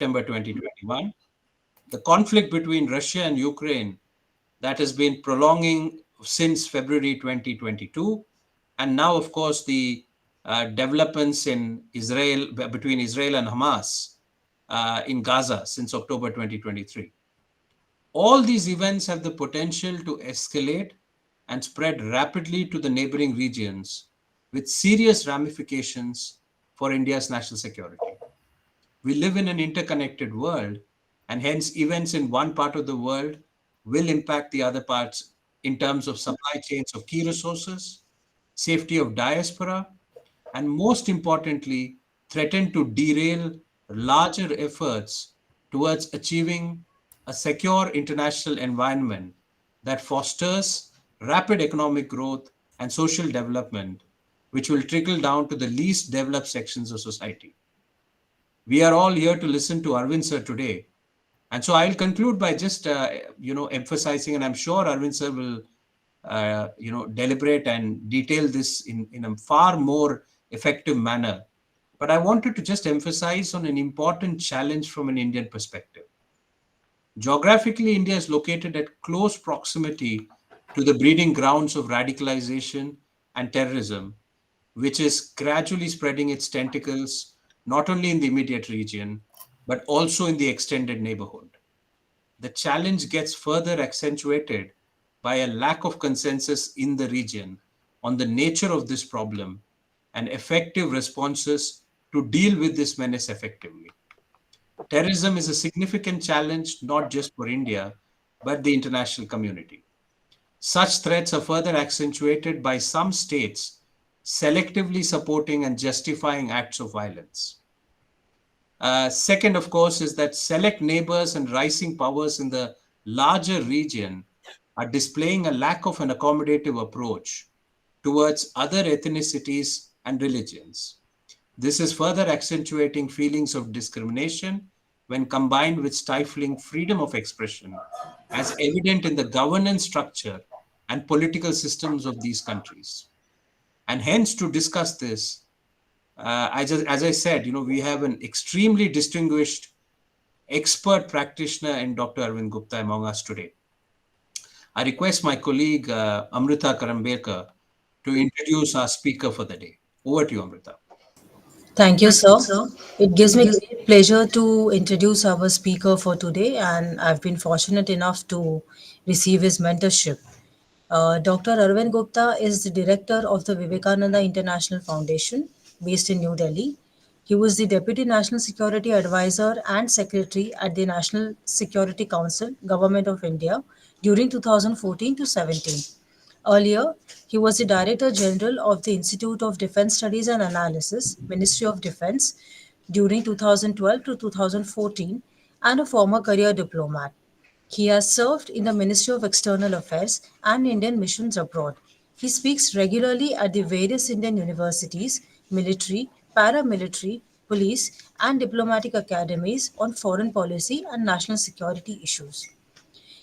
September 2021. The conflict between Russia and Ukraine that has been prolonging since February 2022. And now, of course, the developments in Israel, between Israel and Hamas in Gaza since October 2023. All these events have the potential to escalate and spread rapidly to the neighboring regions with serious ramifications for India's national security. We live in an interconnected world, and hence events in one part of the world will impact the other parts in terms of supply chains of key resources, safety of diaspora, and most importantly, threaten to derail larger efforts towards achieving a secure international environment that fosters rapid economic growth and social development, which will trickle down to the least developed sections of society. We are all here to listen to Arvind sir today. And so I'll conclude by just, emphasizing, and I'm sure Arvind sir will, deliberate and detail this in a far more effective manner. But I wanted to just emphasize on an important challenge from an Indian perspective. Geographically, India is located at close proximity to the breeding grounds of radicalization and terrorism, which is gradually spreading its tentacles not only in the immediate region, but also in the extended neighborhood. The challenge gets further accentuated by a lack of consensus in the region on the nature of this problem and effective responses to deal with this menace effectively. Terrorism is a significant challenge not just for India, but the international community. Such threats are further accentuated by some states selectively supporting and justifying acts of violence. Second, of course, is that select neighbors and rising powers in the larger region are displaying a lack of an accommodative approach towards other ethnicities and religions. This is further accentuating feelings of discrimination when combined with stifling freedom of expression, as evident in the governance structure and political systems of these countries. And hence, to discuss this, as I said, we have an extremely distinguished expert practitioner in Dr. Arvind Gupta among us today. I request my colleague Amrita Karambekar to introduce our speaker for the day. Over to you, Amrita. Thank you, sir. It gives me great pleasure to introduce our speaker for today, and I've been fortunate enough to receive his mentorship. Dr. Arvind Gupta is the director of the Vivekananda International Foundation based in New Delhi. He was the Deputy National Security Advisor and Secretary at the National Security Council, Government of India, during 2014 to 17. Earlier, he was the Director General of the Institute of Defense Studies and Analysis, Ministry of Defense, during 2012 to 2014, and a former career diplomat. He has served in the Ministry of External Affairs and Indian missions abroad. He speaks regularly at the various Indian universities, military, paramilitary, police, and diplomatic academies on foreign policy and national security issues.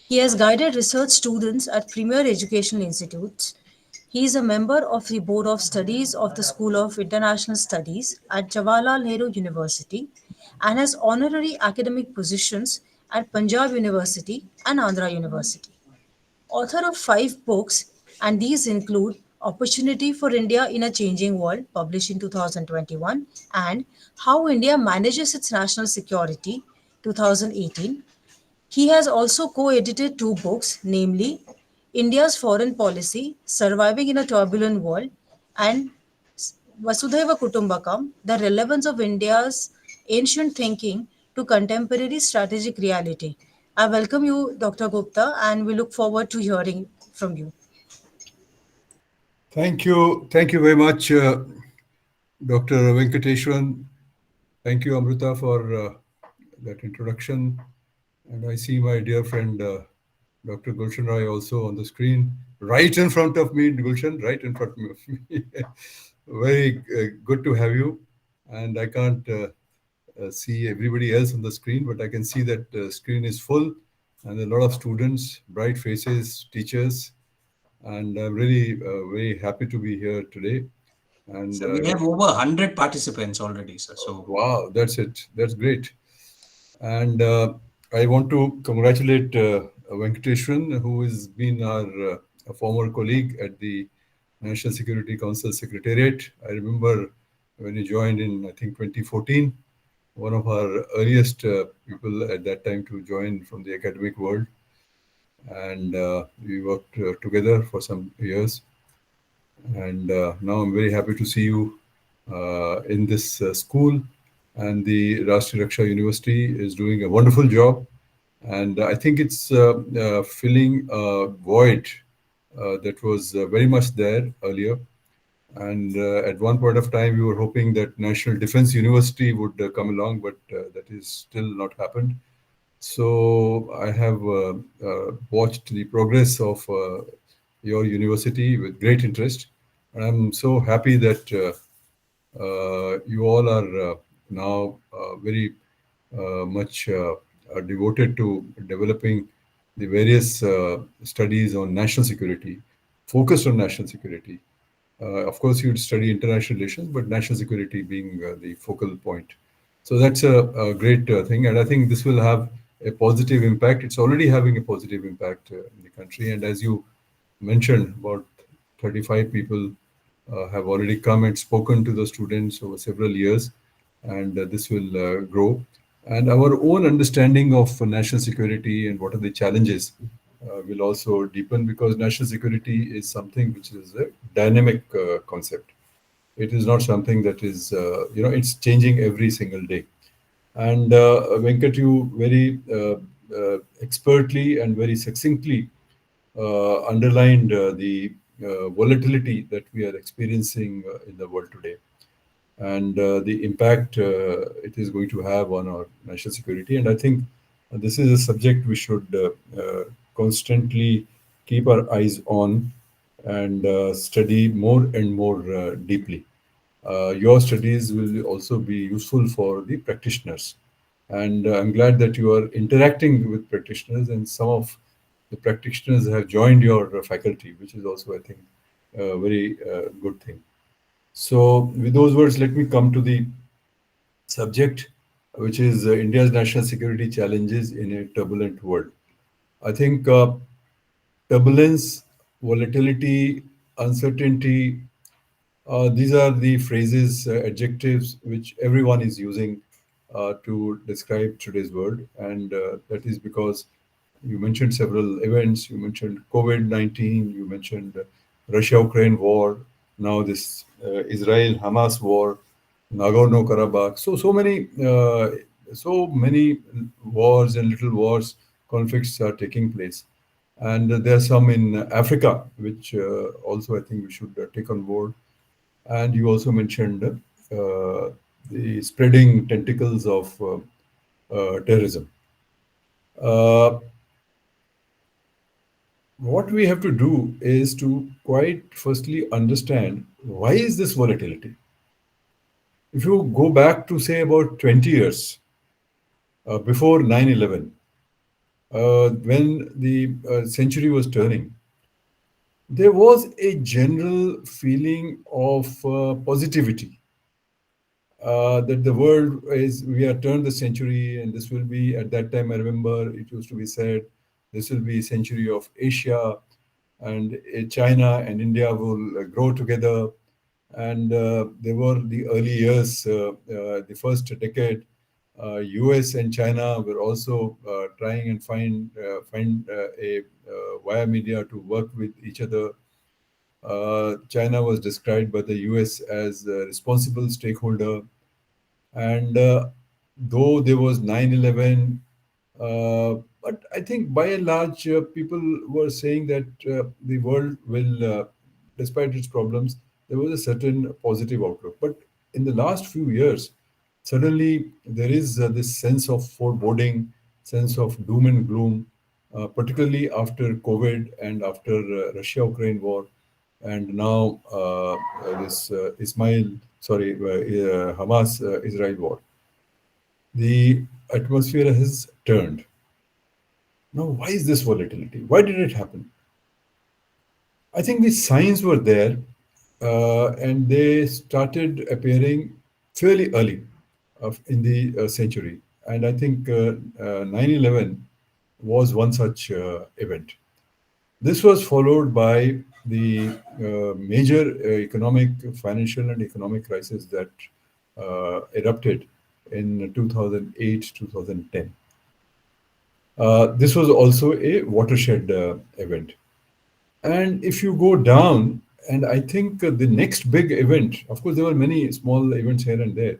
He has guided research students at premier educational institutes. He is a member of the Board of Studies of the School of International Studies at Jawaharlal Nehru University and has honorary academic positions at Punjab University and Andhra University. Author of 5 books, and these include Opportunity for India in a Changing World, published in 2021, and How India Manages Its National Security, 2018. He has also co edited 2 books, namely India's Foreign Policy Surviving in a Turbulent World and Vasudhaiva Kutumbakam The Relevance of India's Ancient Thinking to Contemporary Strategic Reality. I welcome you, Dr. Gupta, and we look forward to hearing from you. Thank you. Thank you very much, Dr. Venkateshwaran. Thank you, Amrita, for that introduction. And I see my dear friend, Dr. Gulshan Rai, also on the screen, right in front of me, Gulshan, right in front of me. Very good to have you. And I can't see everybody else on the screen, but I can see that the screen is full and a lot of students, bright faces, teachers. And I'm really very happy to be here today. And So we have over 100 participants already, sir. So wow, that's it. That's great. And I want to congratulate Venkateshwaran, who has been our a former colleague at the National Security Council Secretariat. I remember when he joined in, I think, 2014, one of our earliest people at that time to join from the academic world. And we worked together for some years. And now I'm very happy to see you in this school. And the Rashtriya Raksha University is doing a wonderful job. And I think it's filling a void that was very much there earlier. And at one point of time, we were hoping that National Defense University would come along, but that is still not happened. So I have watched the progress of your university with great interest. And I'm so happy that you all are now very much are devoted to developing the various studies on national security, focused on national security. Of course, you'd study international relations, but national security being the focal point. So that's a great thing, and I think this will have a positive impact. It's already having a positive impact in the country, and as you mentioned, about 35 people have already come and spoken to the students over several years, and this will grow. And our own understanding of national security and what are the challenges will also deepen, because national security is something which is a dynamic concept. It is not something that is, it's changing every single day. And Venkat, you very expertly and very succinctly underlined the volatility that we are experiencing in the world today, and the impact it is going to have on our national security. And I think this is a subject we should constantly keep our eyes on and study more and more deeply. Your studies will also be useful for the practitioners. And I'm glad that you are interacting with practitioners, and some of the practitioners have joined your faculty, which is also, I think, a very good thing. So, with those words, let me come to the subject, which is India's national security challenges in a turbulent world. I think turbulence, volatility, uncertainty, these are the phrases, adjectives which everyone is using to describe today's world. And that is because you mentioned several events. You mentioned COVID-19, you mentioned Russia-Ukraine war, now this Israel-Hamas war, Nagorno-Karabakh. So many wars and little wars, conflicts are taking place. And there are some in Africa, which also I think we should take on board. And you also mentioned the spreading tentacles of terrorism. Uh, what we have to do is to quite firstly understand why is this volatility. If you go back to say about 20 years before 9/11, when the century was turning, there was a general feeling of positivity that the world is, we have turned the century, and this will be, at that time I remember it used to be said, this will be a century of Asia, and China and India will grow together. And there were the early years, the first decade, US and China were also trying and find a via media to work with each other. China was described by the US as a responsible stakeholder. And though there was 9/11, but I think by and large, people were saying that the world will, despite its problems, there was a certain positive outlook. But in the last few years, suddenly there is this sense of foreboding, sense of doom and gloom, particularly after COVID and after Russia-Ukraine war, and now this Hamas Israel war. The atmosphere has turned. Now, why is this volatility? Why did it happen? I think the signs were there, and they started appearing fairly early in the century. And I think 9/11 was one such event. This was followed by the major economic, financial, and economic crisis that erupted in 2008, 2010. This was also a watershed event. And if you go down, and I think the next big event, of course, there were many small events here and there.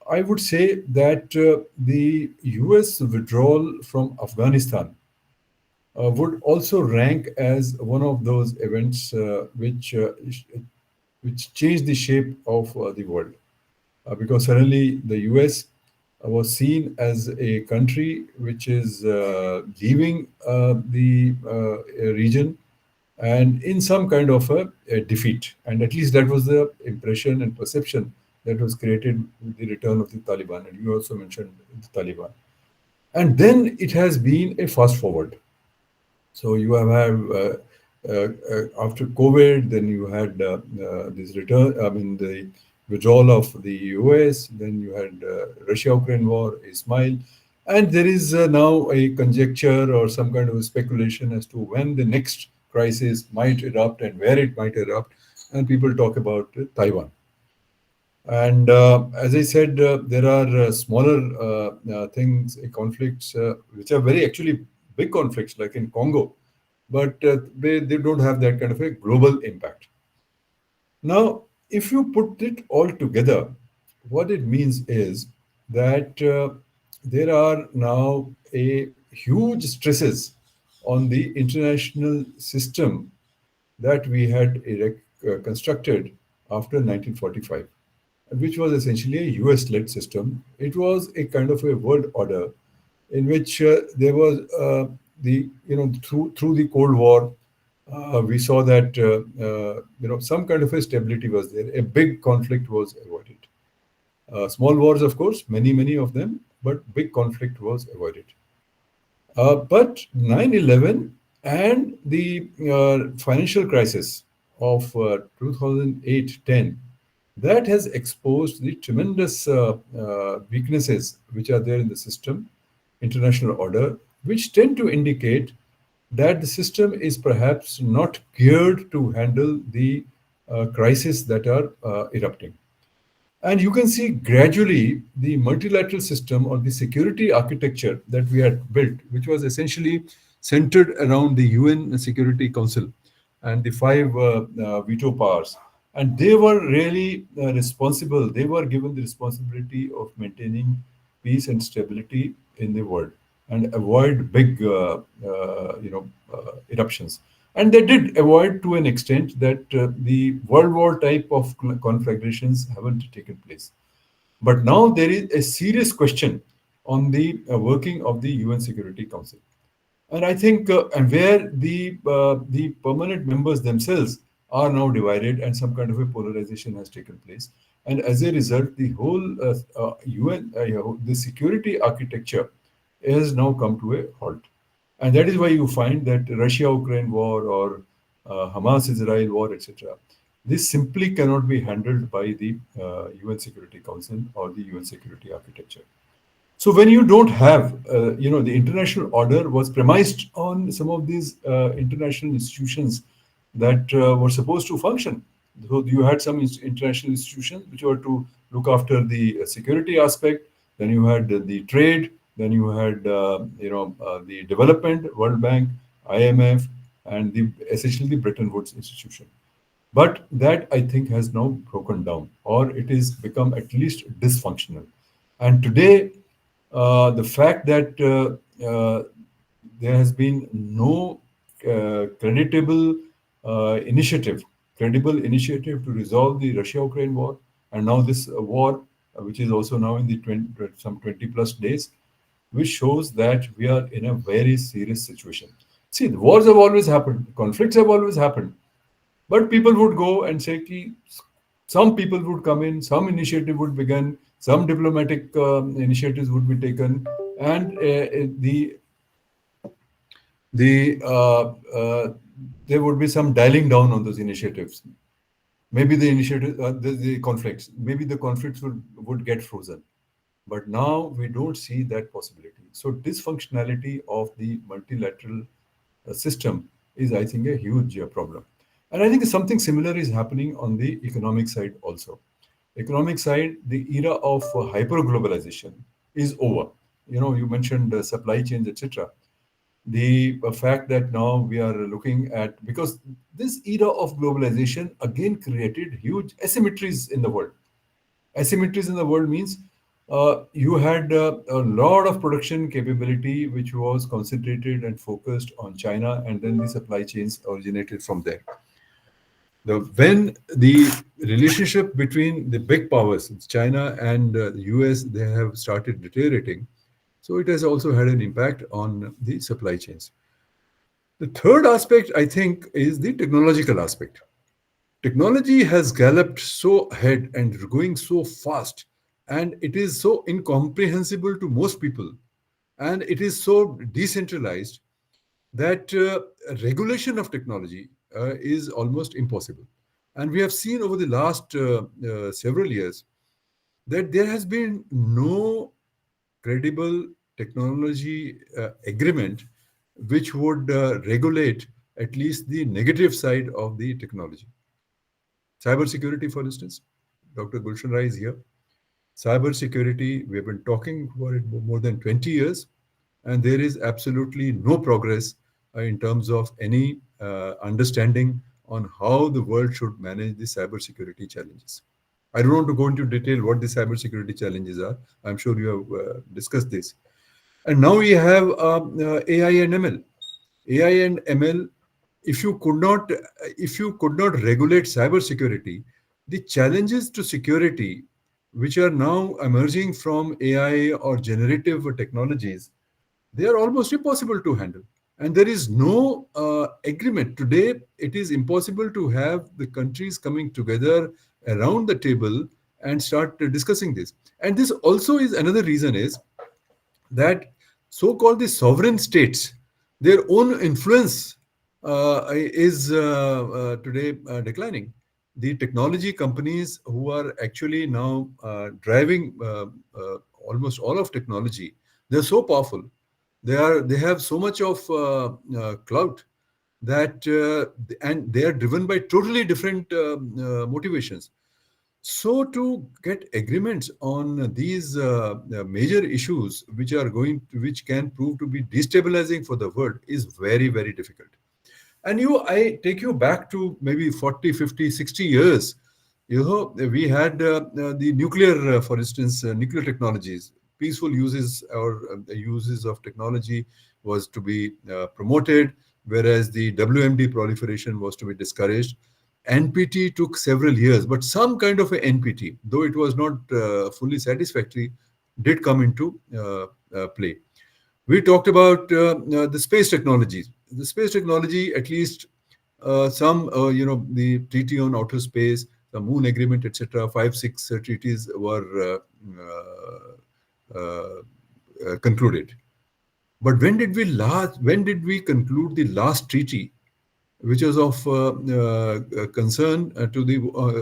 I would say that the US withdrawal from Afghanistan would also rank as one of those events which changed the shape of the world. Because suddenly the US was seen as a country which is leaving the region and in some kind of a defeat. And at least that was the impression and perception that was created with the return of the Taliban. And you also mentioned the Taliban. And then it has been a fast forward. So you have after COVID, then you had this return. I mean, the withdrawal of the US. Then you had Russia-Ukraine war, Ismail, and there is now a conjecture or some kind of a speculation as to when the next crisis might erupt and where it might erupt. And people talk about Taiwan. And as I said, there are smaller things, conflicts, which are very actually big conflicts, like in Congo, but they don't have that kind of a global impact. Now, if you put it all together, what it means is that there are now a huge stresses on the international system that we had constructed after 1945, which was essentially a US-led system. It was a kind of a world order in which there was through the Cold War, we saw that some kind of a stability was there. A big conflict was avoided. Small wars, of course, many of them, but big conflict was avoided. But 9/11 and the financial crisis of 2008-10, that has exposed the tremendous weaknesses which are there in the system, international order, which tend to indicate that the system is perhaps not geared to handle the crises that are erupting. And you can see gradually the multilateral system or the security architecture that we had built, which was essentially centered around the UN Security Council and the five veto powers. And they were really responsible. They were given the responsibility of maintaining peace and stability in the world and avoid big, eruptions. And they did avoid to an extent that the World War type of conflagrations haven't taken place. But now there is a serious question on the working of the UN Security Council. And I think, and where the permanent members themselves are now divided, and some kind of a polarization has taken place. And as a result, the whole UN, the security architecture has now come to a halt. And that is why you find that Russia-Ukraine war or Hamas-Israel war, etc., this simply cannot be handled by the UN Security Council or the UN security architecture. So when you don't have, the international order was premised on some of these international institutions that were supposed to function. So you had some international institutions which were to look after the security aspect. Then you had the trade. Then you had, the development, World Bank, IMF, and essentially the Bretton Woods institution. But that, I think, has now broken down, or it is become at least dysfunctional. And today, the fact that there has been no credible initiative to resolve the Russia-Ukraine war, and now this war, which is also now in the some 20 plus days, which shows that we are in a very serious situation. See, the wars have always happened, conflicts have always happened, but people would go and say, some people would come in, some initiative would begin, some diplomatic initiatives would be taken, and there would be some dialing down on those initiatives. Maybe the conflicts, maybe the conflicts would get frozen. But now we don't see that possibility. So dysfunctionality of the multilateral system is, I think, a huge problem. And I think something similar is happening on the economic side also. Economic side, the era of hyper globalization is over. You mentioned supply chains, etc. The fact that now we are looking at, because this era of globalization again created huge asymmetries in the world. Asymmetries in the world means you had a lot of production capability which was concentrated and focused on China, and then the supply chains originated from there. When the relationship between the big powers, China and the US, they have started deteriorating. So it has also had an impact on the supply chains. The third aspect, I think, is the technological aspect. Technology has galloped so ahead and going so fast, and it is so incomprehensible to most people, and it is so decentralized that regulation of technology is almost impossible. And we have seen over the last several years that there has been no credible technology agreement which would regulate at least the negative side of the technology. Cybersecurity, for instance, Dr. Gulshan Rai is here. Cybersecurity, we have been talking for it more than 20 years, and there is absolutely no progress in terms of any understanding on how the world should manage the cybersecurity challenges. I don't want to go into detail what the cybersecurity challenges are. I'm sure you have discussed this. And now we have AI and ML. AI and ML, if you could not regulate cybersecurity, the challenges to security which are now emerging from AI or generative technologies, they are almost impossible to handle. And there is no agreement. Today, it is impossible to have the countries coming together around the table and start discussing this. And this also is another reason is that so-called the sovereign states, their own influence is today declining. The technology companies who are actually now driving almost all of technology, they're so powerful. They have so much of clout that and they are driven by totally different motivations. So to get agreements on these major issues which can prove to be destabilizing for the world is very, very difficult. And I take you back to maybe 40, 50, 60 years. We had the nuclear, for instance, nuclear technologies, peaceful uses or the uses of technology was to be promoted, whereas the WMD proliferation was to be discouraged. NPT took several years, but some kind of a NPT, though it was not fully satisfactory, did come into play. We talked about the space technologies. The space technology, at least the treaty on outer space, the moon agreement, etc., 5, 6 treaties were concluded. But when did we conclude the last treaty, which was of concern to the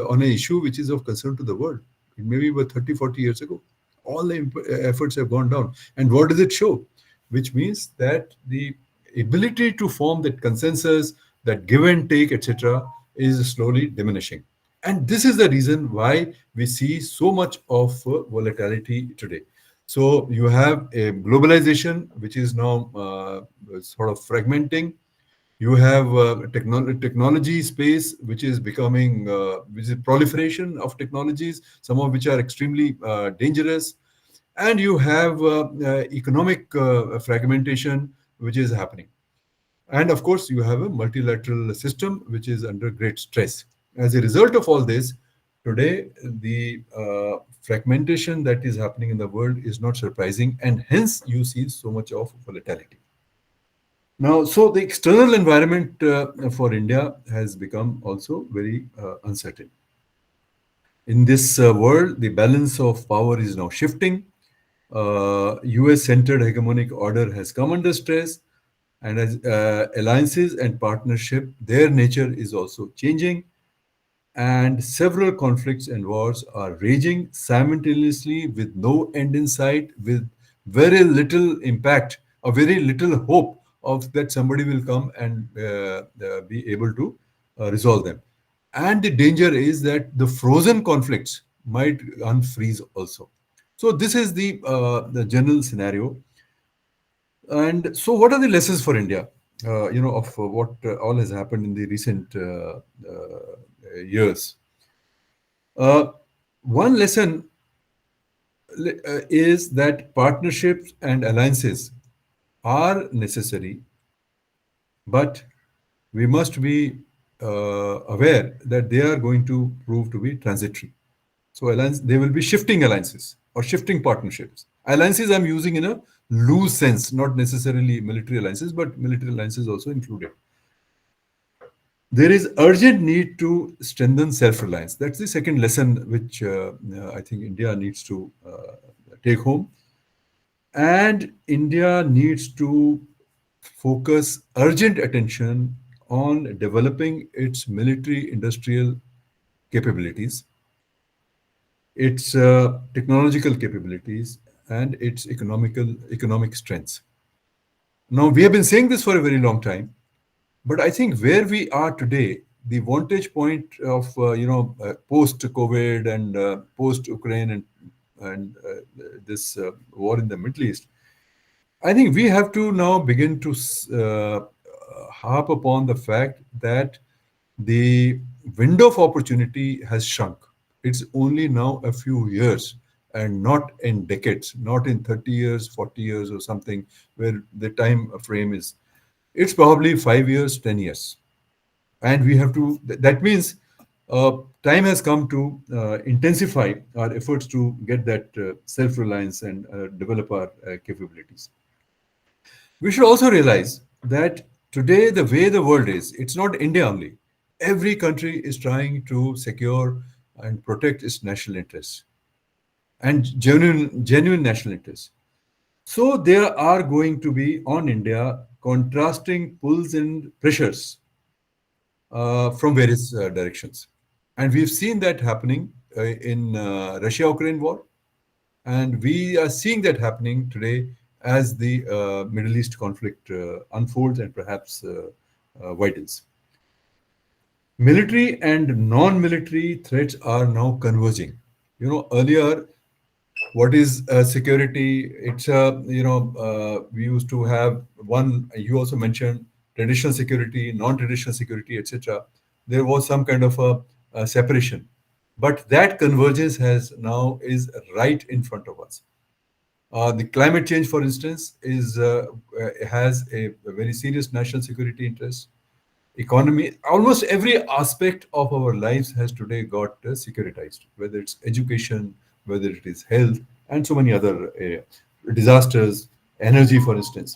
on an issue which is of concern to the world? It may be about 30, 40 years ago. All the efforts have gone down. And what does it show? Which means that the ability to form that consensus, that give and take, etc., is slowly diminishing. And this is the reason why we see so much of volatility today. So you have a globalization, which is now sort of fragmenting. You have technology space, which is becoming, which is proliferation of technologies, some of which are extremely dangerous. And you have economic fragmentation, which is happening. And of course, you have a multilateral system, which is under great stress. As a result of all this, today, the fragmentation that is happening in the world is not surprising. And hence, you see so much of volatility. Now, so the external environment for India has become also very uncertain. In this world, the balance of power is now shifting. US-centered hegemonic order has come under stress, and as alliances and partnership, their nature is also changing. and several conflicts and wars are raging simultaneously with no end in sight, with very little impact or very little hope of that somebody will come and be able to resolve them. And the danger is that the frozen conflicts might unfreeze also. So this is the general scenario. And so, what are the lessons for India? Of what all has happened in the recent years. Uh, One lesson is that partnerships and alliances are necessary, but we must be aware that they are going to prove to be transitory. So alliance, they will be shifting alliances or shifting partnerships. Alliances I'm using in a loose sense, not necessarily military alliances, but military alliances also included. There is urgent need to strengthen self-reliance. That's the second lesson which I think India needs to take home. And India needs to focus urgent attention on developing its military industrial capabilities, its technological capabilities, and its economic strengths. Now, we have been saying this for a very long time, but I think where we are today, the vantage point of post COVID and post Ukraine and this war in the Middle East, I think we have to now begin to harp upon the fact that the window of opportunity has shrunk. It's only now a few years and not in decades, not in 30 years, 40 years or something where the time frame is. It's probably 5 years, 10 years. And we have to, that means time has come to intensify our efforts to get that self reliance and develop our capabilities. We should also realize that today, the way the world is, it's not India only. Every country is trying to secure and protect its national interests and genuine national interests. So there are going to be on India contrasting pulls and pressures from various directions. And we've seen that happening in Russia-Ukraine war. And we are seeing that happening today as the Middle East conflict unfolds and perhaps widens. Military and non-military threats are now converging. Earlier, what is security? It's we used to have one. You also mentioned traditional security, non-traditional security, etc. There was some kind of a separation, but that convergence has now is right in front of us. The climate change, for instance, is has a very serious national security interest. Economy, almost every aspect of our lives has today got securitized, whether it's education, whether it is health, and so many other disasters, energy, for instance.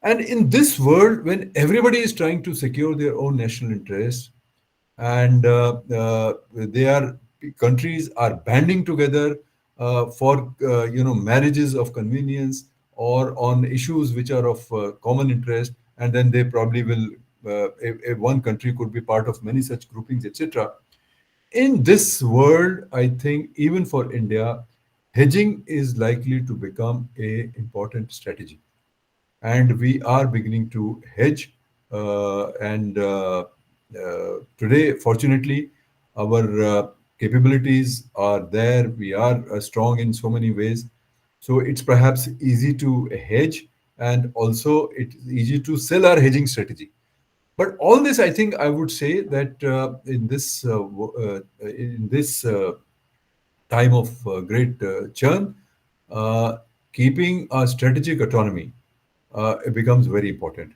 And in this world, when everybody is trying to secure their own national interests, and they are countries are banding together for marriages of convenience or on issues which are of common interest, and then they probably will one country could be part of many such groupings, etc. In this world, I think even for India, hedging is likely to become a important strategy, and we are beginning to hedge. And Today, fortunately, our capabilities are there. We are strong in so many ways. So it's perhaps easy to hedge, and also it's easy to sell our hedging strategy. But all this, I think, I would say that in this time of great churn, uh, keeping our strategic autonomy it becomes very important.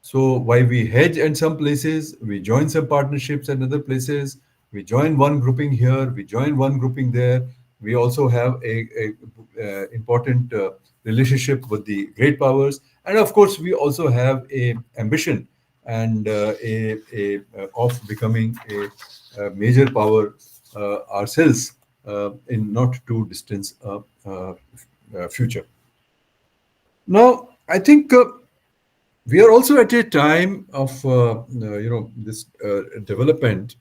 So while we hedge in some places, we join some partnerships in other places, we join one grouping here, we join one grouping there. We also have a important relationship with the great powers, and of course, we also have a ambition and of becoming a major power ourselves in not too distant future. Now, I think. We are also at a time of this development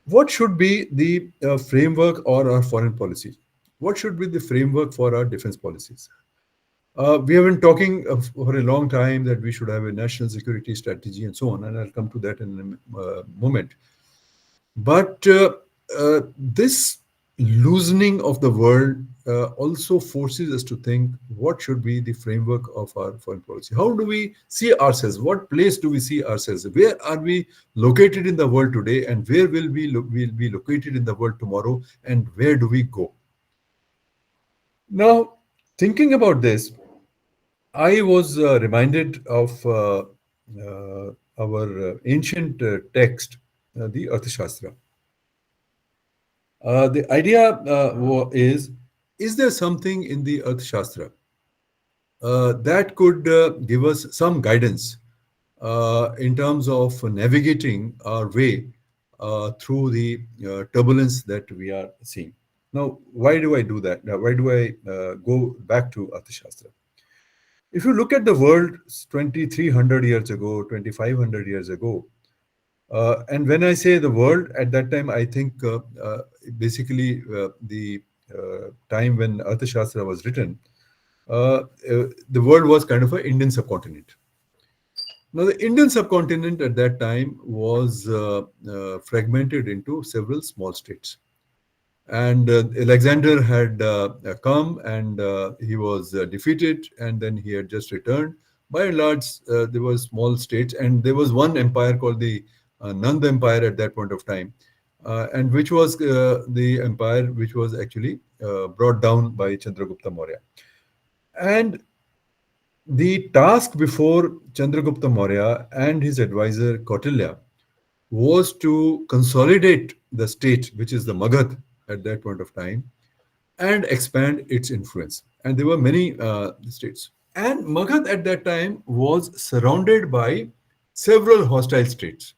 what should be the framework or our foreign policy? What should be the framework for our defense policies? We have been talking for a long time that we should have a national security strategy and so on, and I'll come to that in a moment. But this loosening of the world also forces us to think what should be the framework of our foreign policy. How do we see ourselves? What place do we see ourselves? Where are we located in the world today, and where will be located in the world tomorrow? And where do we go? Now, thinking about this, I was reminded of our ancient text, the Arthashastra. The idea is there something in the Arthashastra that could give us some guidance in terms of navigating our way through the turbulence that we are seeing? Now, why do I do that? Now, why do I go back to Arthashastra? If you look at the world 2,300 years ago, 2,500 years ago, and when I say the world, at that time, I think basically the time when Arthashastra was written, the world was kind of an Indian subcontinent. Now, the Indian subcontinent at that time was fragmented into several small states. And Alexander had come and he was defeated, and then he had just returned. By and large, there were small states, and there was one empire called the Nanda Empire at that point of time, and which was the empire which was actually brought down by Chandragupta Maurya. And the task before Chandragupta Maurya and his advisor Kautilya was to consolidate the state, which is the Magad at that point of time, and expand its influence. And there were many states. And Magad at that time was surrounded by several hostile states,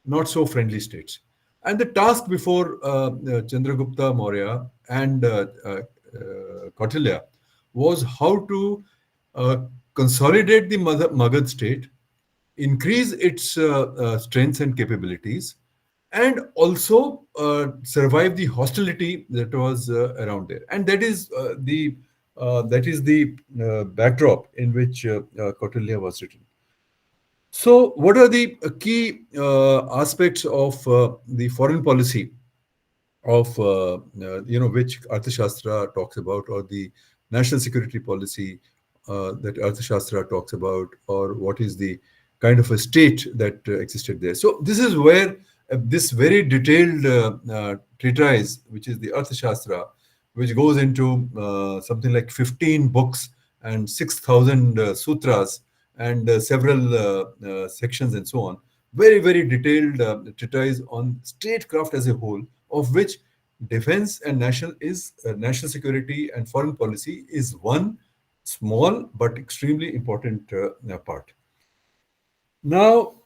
not so friendly states. And the task before Chandragupta Maurya and Kautilya was how to uh, consolidate the Magad state, increase its strengths and capabilities, and also survive the hostility that was around there. And that is the backdrop in which Kautilya was written. So, what are the key aspects of the foreign policy of which Arthashastra talks about, or the national security policy that Arthashastra talks about, or what is the kind of a state that existed there? So, this is where this very detailed treatise, which is the Arthashastra, which goes into something like 15 books and 6,000 sutras and several sections and so on. Very, very detailed treatise on statecraft as a whole, of which defense and national security and foreign policy is one small but extremely important part. Now,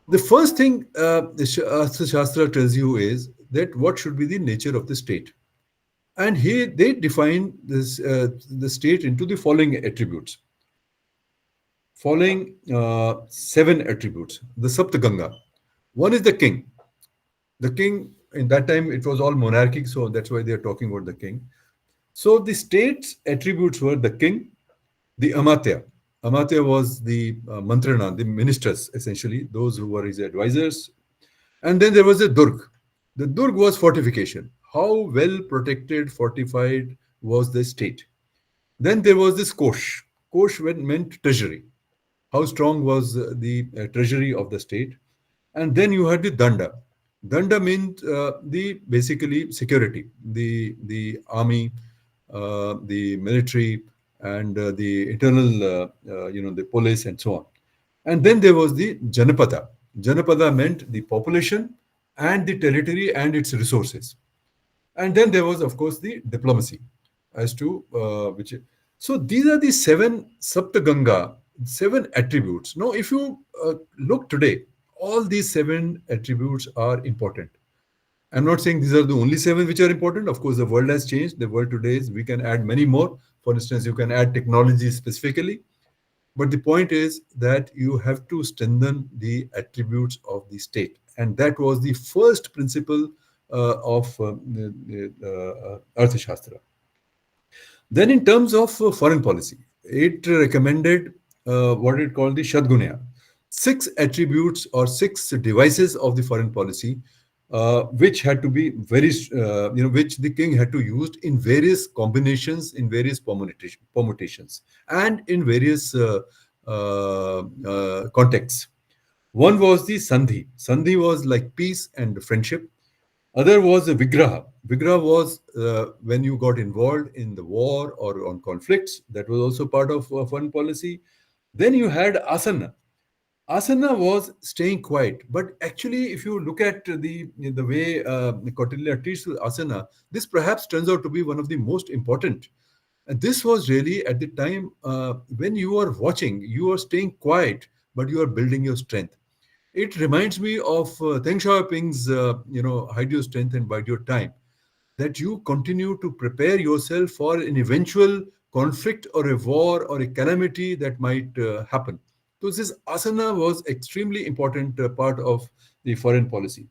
the first thing the Shastra tells you is that what should be the nature of the state. And here they define this the state into the following attributes. Following 7 attributes. The Saptaganga. One is the king. The king, in that time, it was all monarchic, so that's why they are talking about the king. So the state's attributes were the king, the Amatya. Amatya was the Mantrana, the ministers, essentially, those who were his advisors. And then there was the Durg. The Durg was fortification. How well protected, fortified was the state. Then there was this Kosh. Kosh meant treasury. How strong was the treasury of the state? And then you had the Danda. Danda meant the basically security, the army, the military, and the internal, the police and so on. And then there was the Janapada. Janapada meant the population and the territory and its resources. And then there was, of course, the diplomacy as to which. So these are the 7 Saptaganga, 7 attributes. Now, if you look today, all these 7 attributes are important. I'm not saying these are the only 7 which are important. Of course, the world has changed. The world today is, we can add many more. For instance, you can add technology specifically. But the point is that you have to strengthen the attributes of the state. And that was the first principle of Arthashastra. Then, in terms of foreign policy, it recommended what it called the Shadgunya, six attributes or six devices of the foreign policy, which had to be which the king had to use in various combinations, in various permutations, and in various contexts. One was the Sandhi. Sandhi was like peace and friendship. Other was a Vigraha. Vigraha was when you got involved in the war or on conflicts. That was also part of foreign policy. Then you had Asana. Asana was staying quiet, but actually, if you look at the way Kautilya treats asana, this perhaps turns out to be one of the most important. And this was really at the time when you are watching, you are staying quiet, but you are building your strength. It reminds me of Deng Xiaoping's, hide your strength and bide your time, that you continue to prepare yourself for an eventual conflict or a war or a calamity that might happen. So this asana was extremely important part of the foreign policy.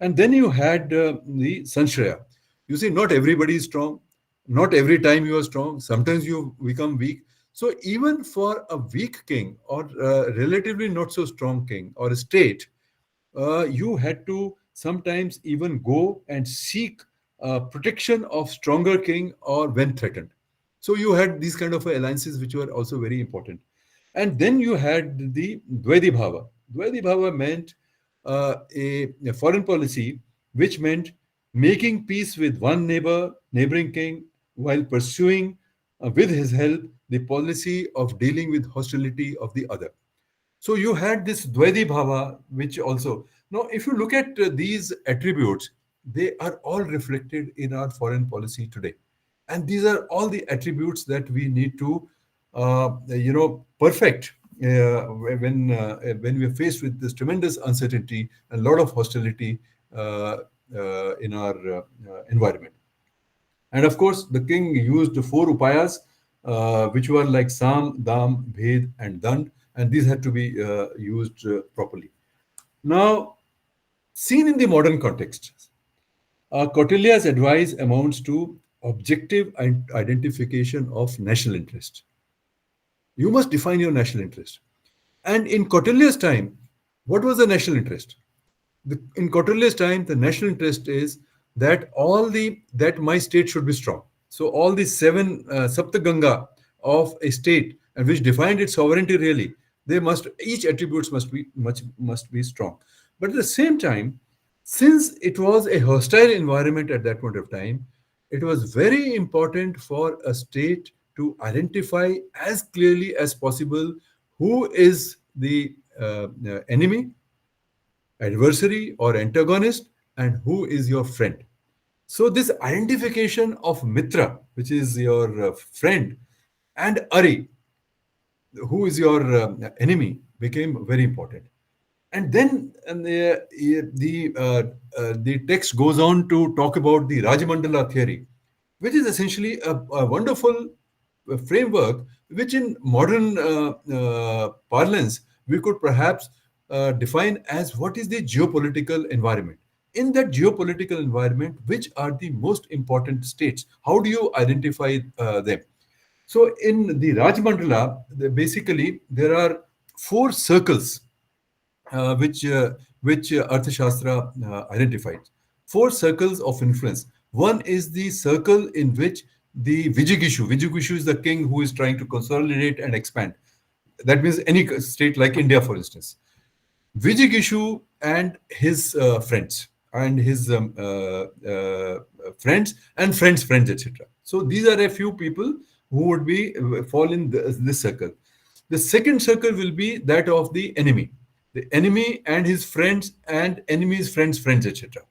And then you had the Sanshraya. You see, not everybody is strong. Not every time you are strong. Sometimes you become weak. So even for a weak king or relatively not so strong king or a state, you had to sometimes even go and seek protection of stronger king or when threatened. So you had these kind of alliances which were also very important. And then you had the Dvaidi Bhava. Dvaidi Bhava meant a foreign policy which meant making peace with one neighboring king, while pursuing with his help the policy of dealing with hostility of the other. So you had this Dvaidi Bhava, which also. Now, if you look at these attributes, they are all reflected in our foreign policy today. And these are all the attributes that we need to, perfect when we are faced with this tremendous uncertainty and a lot of hostility in our environment. And of course, the king used four upayas, which were like Sam, Dam, Bhed, and Dand, and these had to be used properly. Now, seen in the modern context, Kautilya's advice amounts to objective identification of national interest. You must define your national interest. And in Kautilya's time, what was the national interest? In Kautilya's time, the national interest is that that my state should be strong. So all the seven Saptaganga of a state, and which defined its sovereignty really, each attributes must be strong. But at the same time, since it was a hostile environment at that point of time, it was very important for a state to identify as clearly as possible who is the enemy, adversary, or antagonist, and who is your friend. So this identification of Mitra, which is your friend, and Ari, who is your enemy, became very important. And then the text goes on to talk about the Rajamandala theory, which is essentially a wonderful framework, which in modern parlance, we could perhaps define as what is the geopolitical environment. In that geopolitical environment, which are the most important states? How do you identify them? So in the Rajmandala, basically there are four circles which Arthashastra identified. Four circles of influence. One is the circle in which the Vijagishu is the king who is trying to consolidate and expand. That means any state like India, for instance. Vijagishu and his friends, and his friends and friends, etc. So these are a few people who would be fall in this circle. The second circle will be that of the enemy and his friends and enemies, friends, etc.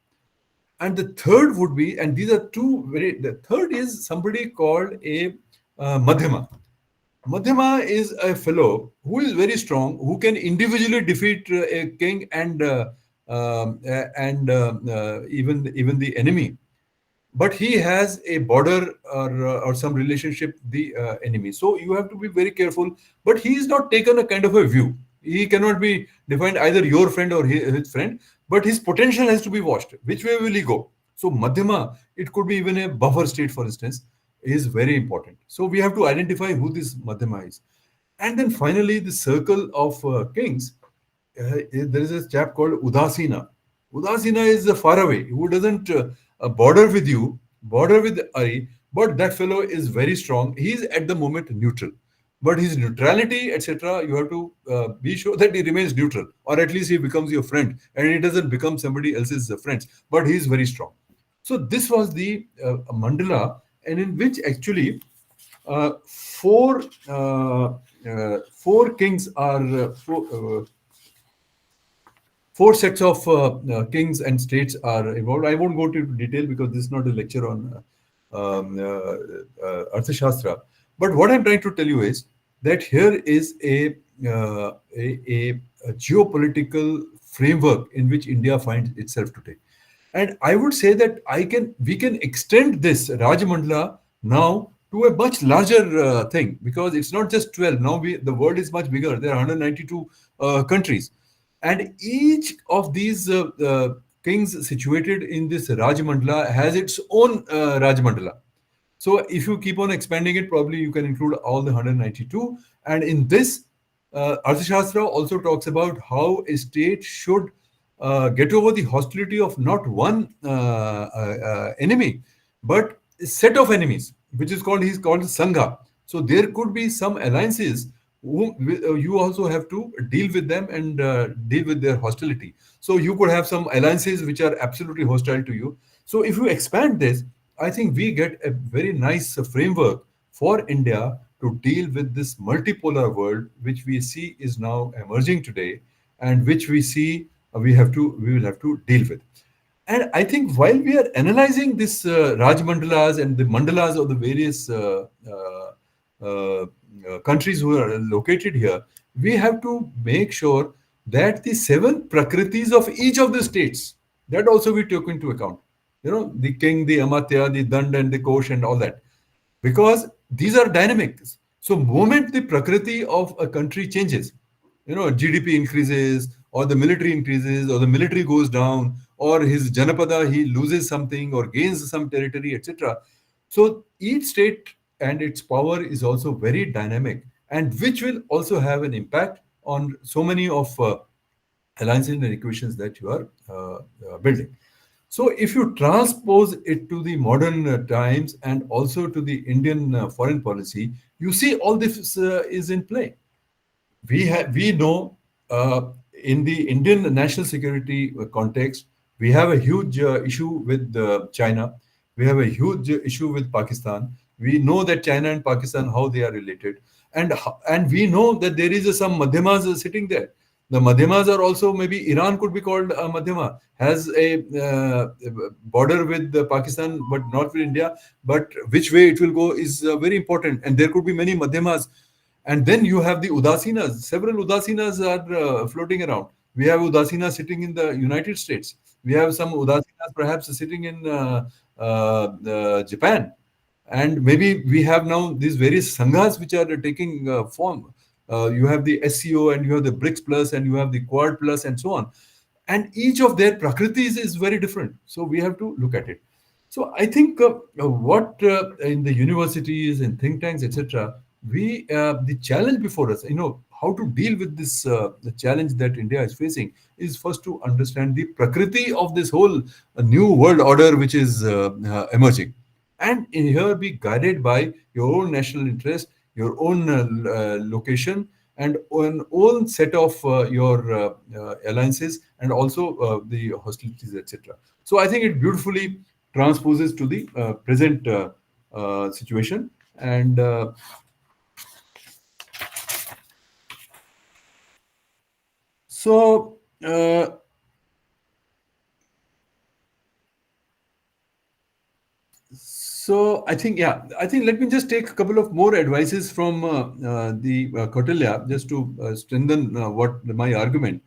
And the third would be, and these are the third is somebody called a Madhyama. Madhyama is a fellow who is very strong, who can individually defeat a king and even the enemy. But he has a border or some relationship with the enemy. So you have to be very careful. But he is not taken a kind of a view. He cannot be defined either your friend or his friend, but his potential has to be watched. Which way will he go? So Madhyama, it could be even a buffer state, for instance, is very important. So we have to identify who this Madhyama is. And then finally, the circle of kings, there is a chap called Udasina. Udasina is far away, who doesn't border with you, border with Ari, but that fellow is very strong. He is at the moment neutral. But his neutrality, etc., you have to be sure that he remains neutral, or at least he becomes your friend and he doesn't become somebody else's friends. But he is very strong. So this was the mandala, and in which actually four kings are four sets of kings and states are involved. I won't go into detail because this is not a lecture on Arthashastra. But what I'm trying to tell you is that here is a geopolitical framework in which India finds itself today. And I would say that we can extend this Rajmandala now to a much larger thing, because it's not just 12. Now the world is much bigger. There are 192 countries. And each of these kings situated in this Rajmandala has its own Rajmandala. So if you keep on expanding it, probably you can include all the 192. And in this, Arthashastra also talks about how a state should get over the hostility of not one enemy, but a set of enemies, which is he's called Sangha. So there could be some alliances whom you also have to deal with them and deal with their hostility. So you could have some alliances which are absolutely hostile to you. So if you expand this, I think we get a very nice framework for India to deal with this multipolar world, which we see is now emerging today, and which we see we will have to deal with. And I think while we are analyzing this Rajmandalas and the mandalas of the various countries who are located here, we have to make sure that the seven prakritis of each of the states, that also we took into account. The king, the amatya, the dand, and the kosh, and all that, because these are dynamic. So moment the prakriti of a country changes, GDP increases, or the military increases, or the military goes down, or his janapada, he loses something or gains some territory, etc. So each state and its power is also very dynamic, and which will also have an impact on so many of alliances and equations that you are building. So if you transpose it to the modern times and also to the Indian foreign policy, you see all this is in play. We know in the Indian national security context, we have a huge issue with China. We have a huge issue with Pakistan. We know that China and Pakistan, how they are related, and we know that there is some madhyamas sitting there. The madhyamas are also, maybe Iran could be called a madhyama, has a border with Pakistan but not with India. But which way it will go is very important, and there could be many madhyamas. And then you have the Udasinas. Several Udasinas are floating around. We have Udasina sitting in the United States. We have some Udasinas perhaps sitting in Japan. And maybe we have now these various sanghas which are taking form. You have the SCO, and you have the BRICS Plus, and you have the Quad Plus, and so on. And each of their prakritis is very different. So we have to look at it. So I think what in the universities and think tanks, etc., the challenge before us, how to deal with this the challenge that India is facing is first to understand the prakriti of this whole new world order which is emerging, and in here be guided by your own national interest, your own location, and an own set of your alliances, and also the hostilities, etc. So I think it beautifully transposes to the present situation. And so I think, let me just take a couple of more advices from the Kautilya, just to strengthen what my argument.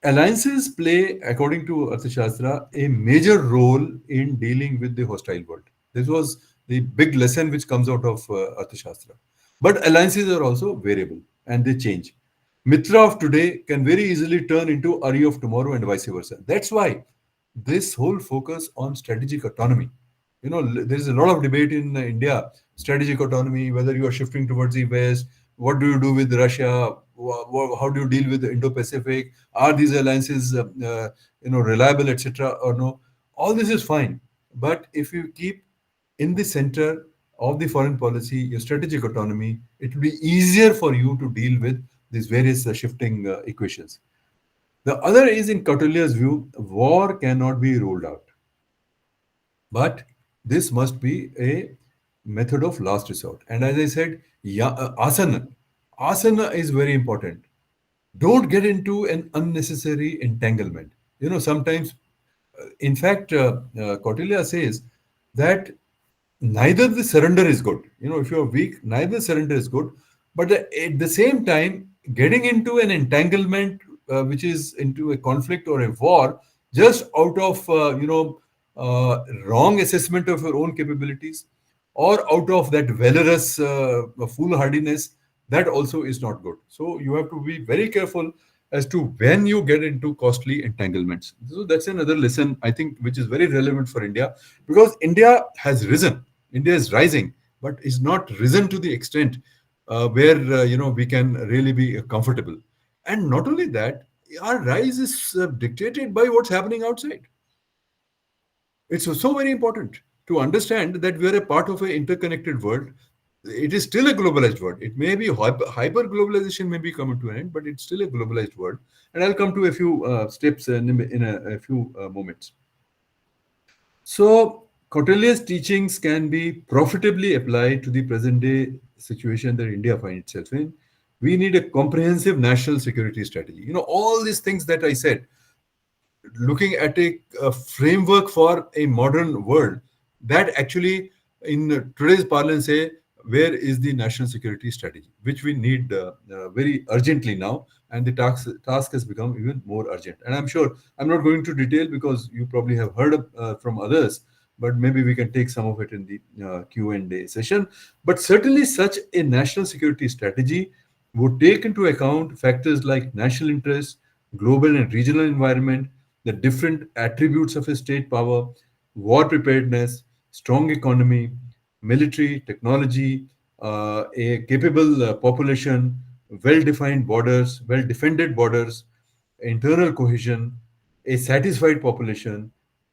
Alliances play, according to Arthashastra, a major role in dealing with the hostile world. This was the big lesson which comes out of Arthashastra. But alliances are also variable and they change. Mitra of today can very easily turn into Ari of tomorrow and vice versa. That's why this whole focus on strategic autonomy. There is a lot of debate in India, strategic autonomy, whether you are shifting towards the West, what do you do with Russia, how do you deal with the Indo-Pacific, are these alliances, reliable, etc., or no? All this is fine, but if you keep in the center of the foreign policy, your strategic autonomy, it will be easier for you to deal with these various shifting equations. The other is, in Kautilya's view, war cannot be ruled out, but this must be a method of last resort. And as I said, asana is very important. Don't get into an unnecessary entanglement. Sometimes, in fact, Kautilya says that neither the surrender is good. If you're weak, neither surrender is good. But at the same time, getting into an entanglement, which is into a conflict or a war, just out of wrong assessment of your own capabilities, or out of that valorous foolhardiness, that also is not good. So you have to be very careful as to when you get into costly entanglements. So that's another lesson, I think, which is very relevant for India, because India has risen. India is rising, but is not risen to the extent where we can really be comfortable. And not only that, our rise is dictated by what's happening outside. It's so very important to understand that we are a part of an interconnected world. It is still a globalized world. It may be hyper globalization may be coming to an end, but it's still a globalized world. And I'll come to a few steps in a few moments. So, Kautilya's teachings can be profitably applied to the present day situation that India finds itself in. We need a comprehensive national security strategy. All these things that I said, looking at a framework for a modern world, that actually, in today's parlance, say, where is the national security strategy, which we need very urgently now, and the task has become even more urgent. And I'm sure I'm not going to detail because you probably have heard from others, but maybe we can take some of it in the Q&A session. But certainly, such a national security strategy would take into account factors like national interest, global and regional environment, the different attributes of a state power, war preparedness, strong economy, military, technology, a capable population, well defined borders, well defended borders, internal cohesion, a satisfied population,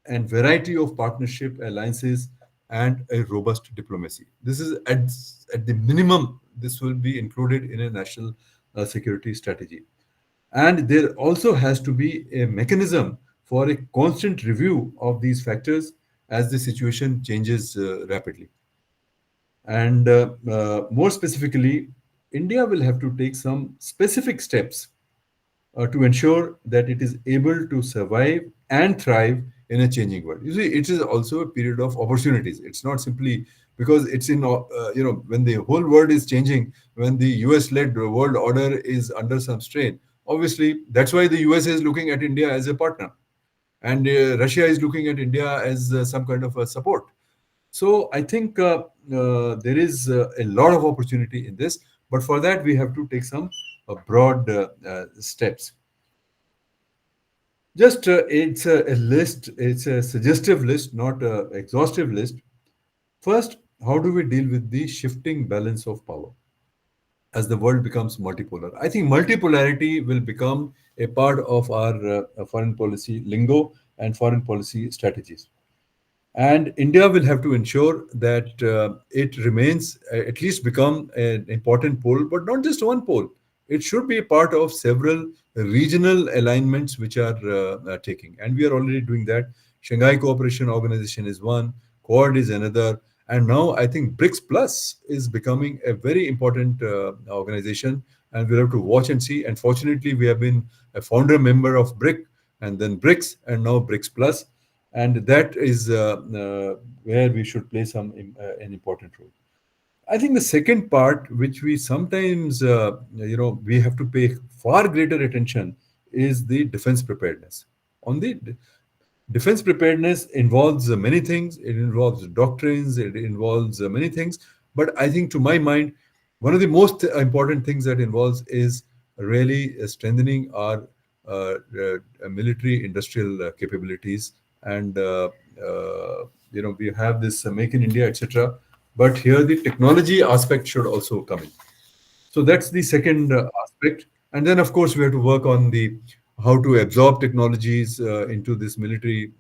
and variety of partnership alliances, and a robust diplomacy. This is at the minimum, this will be included in a national security strategy. And there also has to be a mechanism for a constant review of these factors as the situation changes rapidly. And more specifically, India will have to take some specific steps to ensure that it is able to survive and thrive in a changing world. You see, it is also a period of opportunities. It's not simply because it's in, when the whole world is changing, when the US-led world order is under some strain. Obviously, that's why the US is looking at India as a partner, and Russia is looking at India as some kind of a support. So I think there is a lot of opportunity in this, but for that we have to take some broad steps. Just it's a list, it's a suggestive list, not an exhaustive list. First, how do we deal with the shifting balance of power as the world becomes multipolar? I think multipolarity will become a part of our foreign policy lingo and foreign policy strategies. And India will have to ensure that it remains, at least become an important pole, but not just one pole. It should be a part of several regional alignments which are taking. And we are already doing that. Shanghai Cooperation Organization is one, Quad is another. And now I think BRICS Plus is becoming a very important organization. And we'll have to watch and see. And fortunately, we have been a founder member of BRIC, and then BRICS, and now BRICS Plus, and that is where we should play an important role. I think the second part, which we sometimes we have to pay far greater attention, is the defense preparedness. On the defense preparedness involves many things. It involves doctrines. It involves many things. But I think, to my mind, one of the most important things that involves is really strengthening our military industrial capabilities. And we have this Make in India, etc. But here the technology aspect should also come in. So that's the second aspect. And then, of course, we have to work on the how to absorb technologies into this military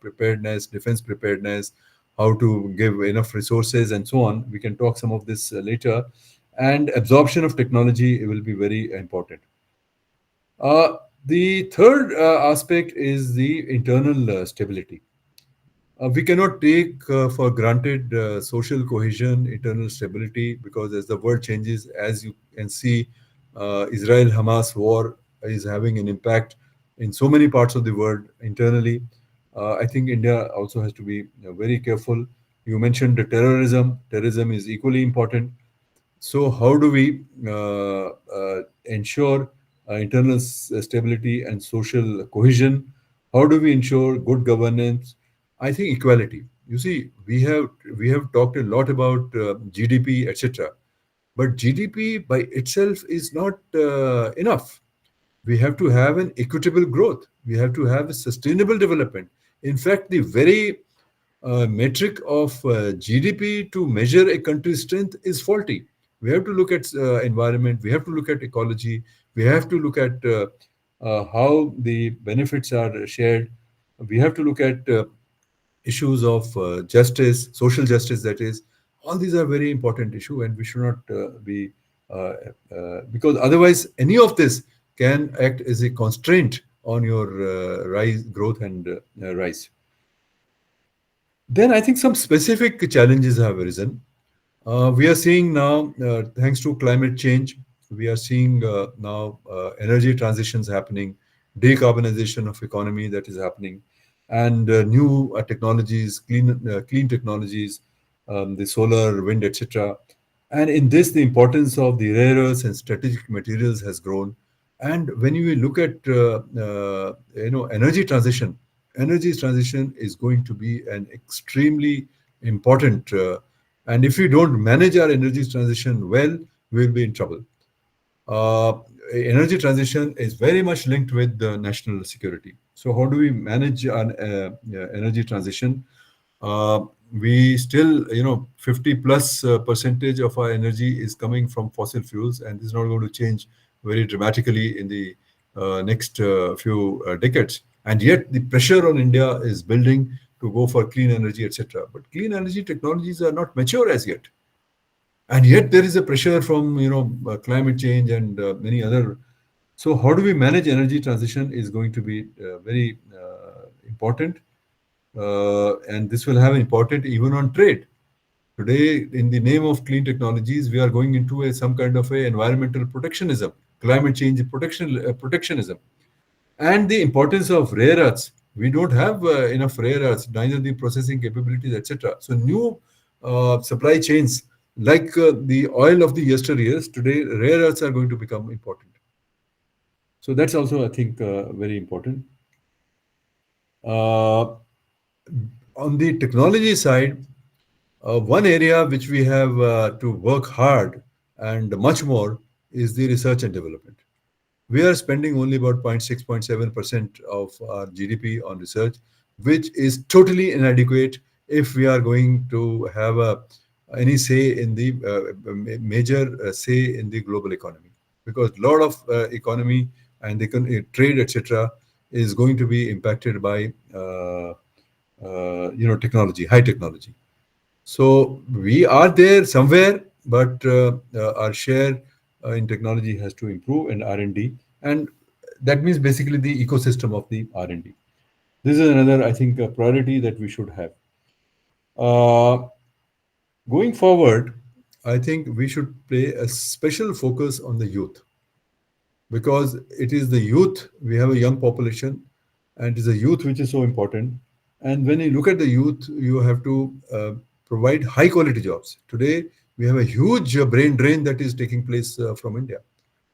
preparedness, defense preparedness, how to give enough resources, and so on. We can talk some of this later. And absorption of technology will be very important. The third aspect is the internal stability. We cannot take for granted social cohesion, internal stability, because as the world changes, as you can see, Israel-Hamas war is having an impact in so many parts of the world internally. I think India also has to be very careful. You mentioned the terrorism. Terrorism is equally important. So, how do we ensure internal stability and social cohesion? How do we ensure good governance? I think equality. You see, we have talked a lot about GDP, etc. But GDP by itself is not enough. We have to have an equitable growth. We have to have a sustainable development. In fact, the very metric of GDP to measure a country's strength is faulty. We have to look at environment, we have to look at ecology, we have to look at how the benefits are shared, we have to look at issues of justice, social justice, that is. All these are very important issues, and we should not be, because otherwise, any of this can act as a constraint on your rise, growth, and rise. Then I think some specific challenges have arisen. We are seeing now, thanks to climate change, we are seeing now energy transitions happening, decarbonization of economy that is happening, and new technologies, clean technologies, the solar, wind, etc. And in this, the importance of the rare earths and strategic materials has grown. And when you look at energy transition is going to be an extremely important. And if we don't manage our energy transition well, we'll be in trouble. Uh, Energy transition is very much linked with the national security. So how do we manage our energy transition? Uh, we still, 50 plus percentage of our energy is coming from fossil fuels, and this is not going to change very dramatically in the next few decades. And yet, the pressure on India is building to go for clean energy, etc. But clean energy technologies are not mature as yet, and yet there is a pressure from climate change and many other. So, how do we manage energy transition is going to be very important, and this will have an important even on trade. Today, in the name of clean technologies, we are going into some kind of a environmental protectionism, climate change protectionism, and the importance of rare earths. We don't have enough rare earths, neither the processing capabilities, etc. So new supply chains, like the oil of the yesteryears, today rare earths are going to become important. So that's also, I think, very important. Uh, on the technology side, one area which we have to work hard and much more is the research and development. We are spending only about 0.6, 0.7% of our GDP on research, which is totally inadequate if we are going to have any say in the major say in the global economy. Because a lot of economy and the trade, etc., is going to be impacted by technology, high technology. So we are there somewhere, but our share in technology has to improve in R&D, and that means basically the ecosystem of the R&D. This is another, I think, priority that we should have. Uh, Going forward, I think we should play a special focus on the youth, because it is the youth. We have a young population, and it is the youth which is so important. And when you look at the youth, you have to provide high quality jobs. Today, we have a huge brain drain that is taking place from India,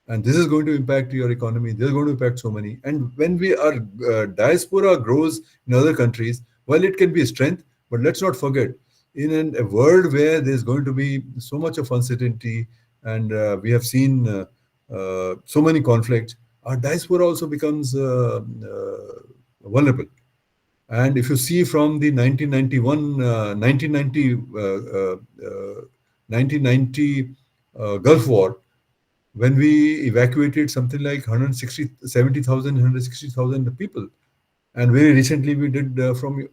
and this is going to impact your economy. This is going to impact so many. And when we are diaspora grows in other countries, well, it can be a strength, but let's not forget, in a world where there's going to be so much of uncertainty, and we have seen so many conflicts, our diaspora also becomes vulnerable. And if you see from the 1991, 1990, 1990 Gulf War, when we evacuated something like 160, 70,000, 160,000 people, and very recently we did from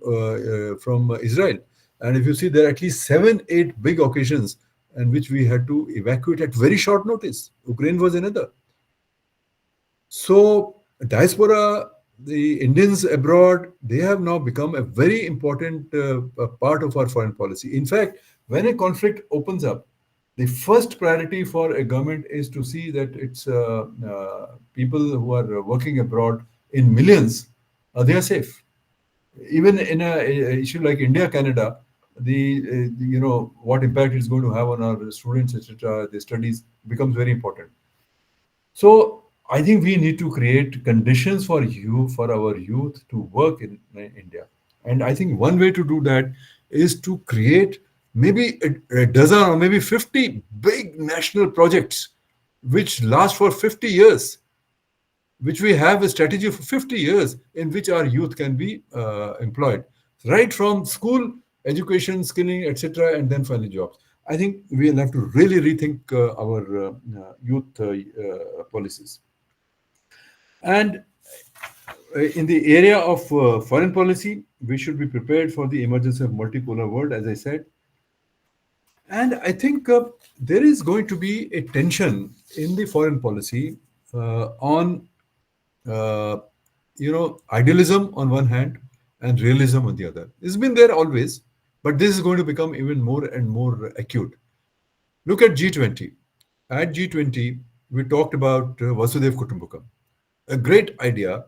Israel. And if you see, there are at least 7, 8 big occasions in which we had to evacuate at very short notice. Ukraine was another. So diaspora, the Indians abroad, they have now become a very important part of our foreign policy. In fact, when a conflict opens up, the first priority for a government is to see that its people who are working abroad in millions, they are safe. Even in a issue like India, Canada, what impact it's going to have on our students, etc., their studies becomes very important. So I think we need to create conditions for for our youth to work in India. And I think one way to do that is to create maybe a dozen or maybe 50 big national projects which last for 50 years, which we have a strategy for 50 years in which our youth can be employed, right from school, education, skilling, etc., and then finally jobs. I think we'll have to really rethink our youth policies. And in the area of foreign policy, we should be prepared for the emergence of multipolar world, as I said. And I think there is going to be a tension in the foreign policy on idealism on one hand and realism on the other. It's been there always, but this is going to become even more and more acute. Look at G20. At G20, we talked about Vasudev Kutumbakam, a great idea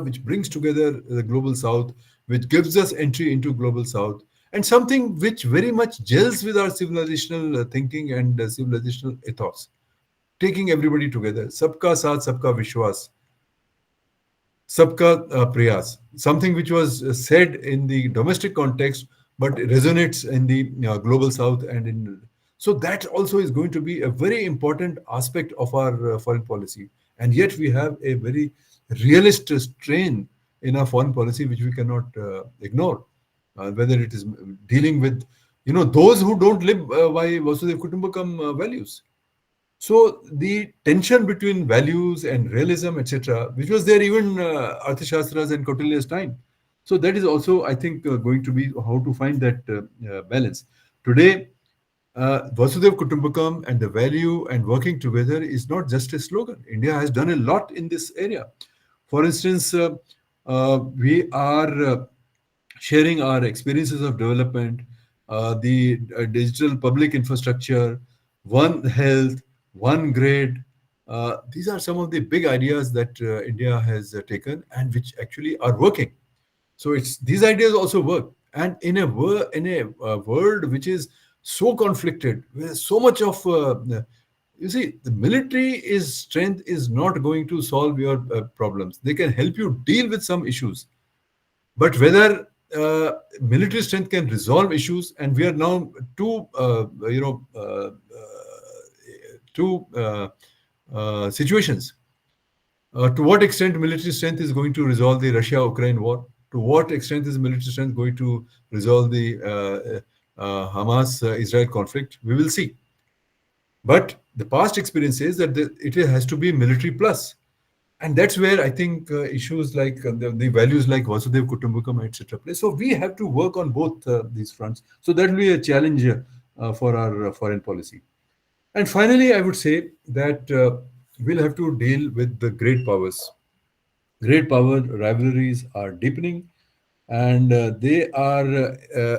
which brings together the global south, which gives us entry into global south, and something which very much gels with our civilizational thinking and civilizational ethos, taking everybody together. Sabka saath, sabka vishwas, Sabka Prayas, something which was said in the domestic context but resonates in the global south and in. So that also is going to be a very important aspect of our foreign policy. And yet we have a very realist strain in our foreign policy which we cannot ignore. Whether it is dealing with, those who don't live by Vasudev Kutumbakam values. So the tension between values and realism, etc., which was there even Arthashastras and Kautilya's time. So that is also, I think, going to be how to find that balance. Today, Vasudev Kutumbakam and the value and working together is not just a slogan. India has done a lot in this area. For instance, we are sharing our experiences of development, the digital public infrastructure, one health, one grade. These are some of the big ideas that India has taken and which actually are working. So it's these ideas also work. And in a world which is so conflicted, with so much of you see, the military is strength is not going to solve your problems. They can help you deal with some issues, but whether military strength can resolve issues, and we are now two situations. To what extent military strength is going to resolve the Russia-Ukraine war? To what extent is military strength going to resolve the Hamas-Israel conflict? We will see. But the past experience says that it has to be military plus. And that's where I think issues like the values like Vasudev Kutumbakam, etc. play. So we have to work on both these fronts. So that will be a challenge for our foreign policy. And finally, I would say that we'll have to deal with the great powers. Great power rivalries are deepening, and they are,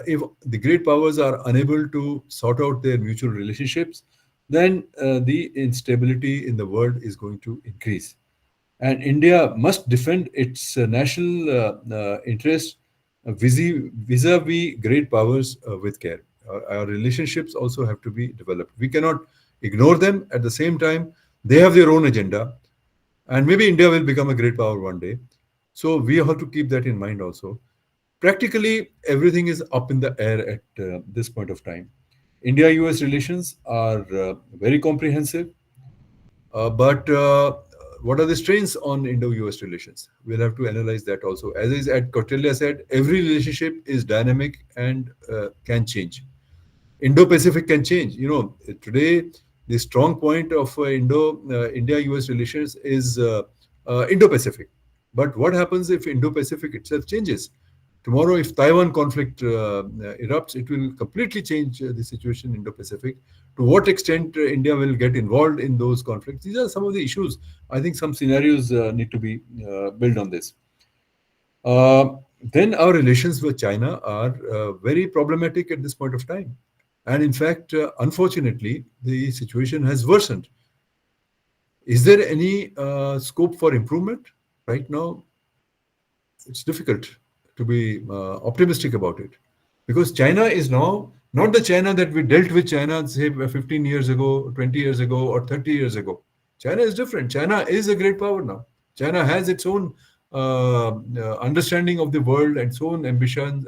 if the great powers are unable to sort out their mutual relationships, then the instability in the world is going to increase. And India must defend its national interest vis-a-vis great powers with care. Our relationships also have to be developed. We cannot ignore them. At the same time, they have their own agenda, and maybe India will become a great power one day. So we have to keep that in mind also. Practically, everything is up in the air at this point of time. India-US relations are very comprehensive. But what are the strains on Indo-US relations? We'll have to analyze that also. As is at Kautilya said, every relationship is dynamic and can change. Indo-Pacific can change. Today the strong point of India-US relations is Indo-Pacific. But what happens if Indo-Pacific itself changes? Tomorrow, if Taiwan conflict erupts, it will completely change the situation in Indo-Pacific. To what extent India will get involved in those conflicts? These are some of the issues. I think some scenarios need to be built on this. Then our relations with China are very problematic at this point of time. And in fact, unfortunately, the situation has worsened. Is there any scope for improvement? Right now, it's difficult to be optimistic about it, because China is now not the China that we dealt with China, say, 15 years ago, 20 years ago, or 30 years ago. China is different. China is a great power now. China has its own understanding of the world and its own ambitions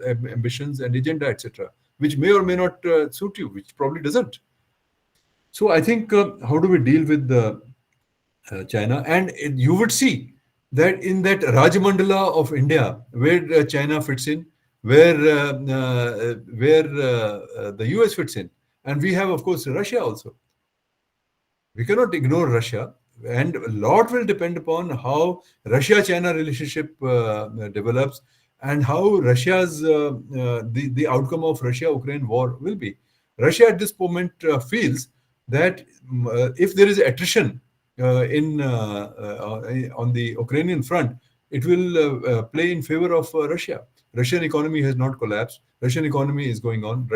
and agenda, etc., which may or may not suit you, which probably doesn't. So I think, how do we deal with China? And you would see that in that Rajmandala of India, where China fits in, where the US fits in, and we have, of course, Russia also. We cannot ignore Russia, and a lot will depend upon how Russia-China relationship develops, and how the outcome of Russia-Ukraine war will be. Russia at this moment feels that if there is attrition in on the Ukrainian front, it will play in favor of Russia. Russian economy has not collapsed. Russian economy is going on.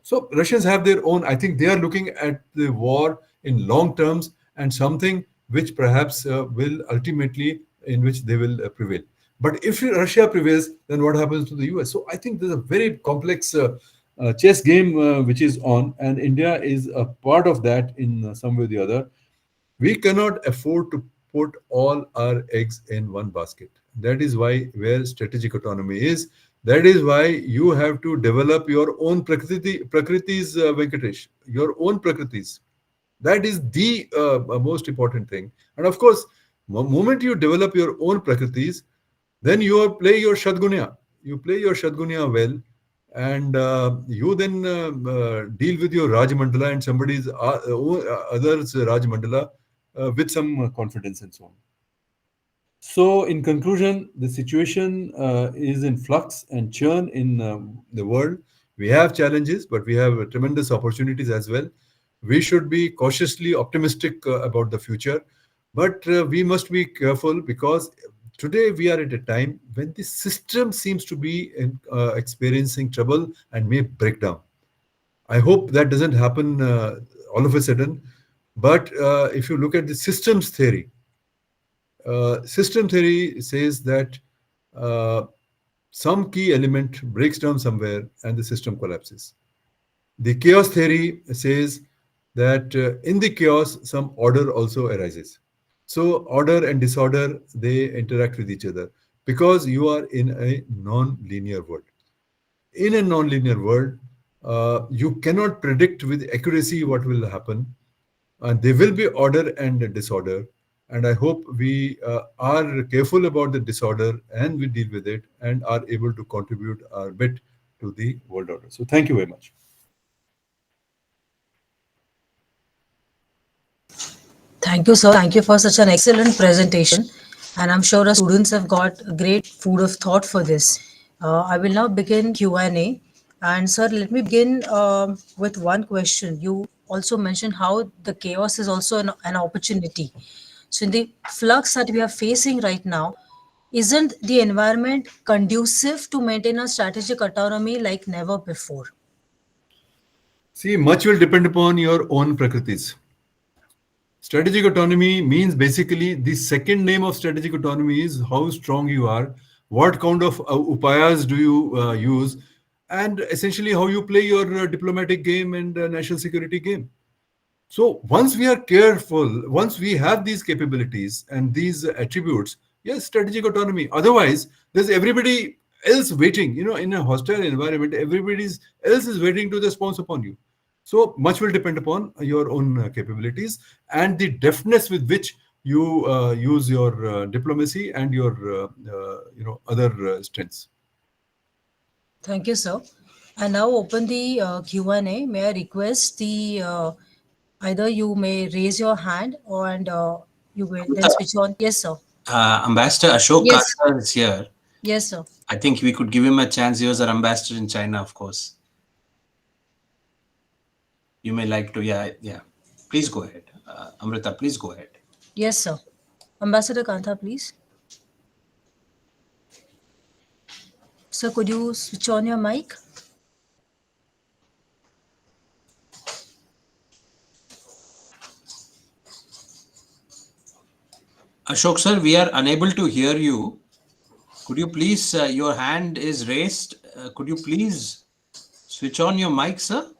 So Russians have their own. I think they are looking at the war in long terms, and something which perhaps will ultimately, in which they will prevail. But if Russia prevails, then what happens to the US? So I think there's a very complex chess game which is on, and India is a part of that in some way or the other. We cannot afford to put all our eggs in one basket. That is why where strategic autonomy is. That is why you have to develop your own prakritis, Venkatesh, your own prakritis. That is the most important thing. And of course, moment you develop your own prakritis, then play your shadgunya. You play your shadgunya well, and you then deal with your Rajmandala and somebody's others Rajmandala with some confidence and so on. So, in conclusion, the situation is in flux and churn in the world. We have challenges, but we have tremendous opportunities as well. We should be cautiously optimistic about the future, but we must be careful, because today we are at a time when the system seems to be experiencing trouble and may break down. I hope that doesn't happen all of a sudden. But if you look at the system theory says that some key element breaks down somewhere and the system collapses. The chaos theory says that in the chaos, some order also arises. So order and disorder, they interact with each other, because you are in a non-linear world. In a non-linear world, you cannot predict with accuracy what will happen. And there will be order and disorder. And I hope we are careful about the disorder, and we deal with it and are able to contribute our bit to the world order. So thank you very much. Thank you, sir. Thank you for such an excellent presentation. And I'm sure our students have got a great food of thought for this. I will now begin Q&A. And sir, let me begin with one question. You also mentioned how the chaos is also an opportunity. So in the flux that we are facing right now, isn't the environment conducive to maintain a strategic autonomy like never before? See, much will depend upon your own prakritis. Strategic autonomy means basically, the second name of strategic autonomy is how strong you are, what kind of upayas do you use, and essentially how you play your diplomatic game and national security game. So once we are careful, once we have these capabilities and these attributes, yes, strategic autonomy. Otherwise, there's everybody else waiting. In a hostile environment, everybody else is waiting to just pounce upon you. So much will depend upon your own capabilities and the deftness with which you use your diplomacy and your other strengths. Thank you, sir. I now open the Q&A. May I request the either you may raise your hand or and you will then switch on. Yes, sir. Ambassador Ashok Yes. Kanta is here. Yes, sir. I think we could give him a chance. He was our ambassador in China, of course. You may like to, yeah, yeah. Please go ahead. Amrita, please go ahead. Yes, sir. Ambassador Kantha, please. Sir, could you switch on your mic? Ashok sir, we are unable to hear you. Could you please, your hand is raised. Could you please switch on your mic, sir?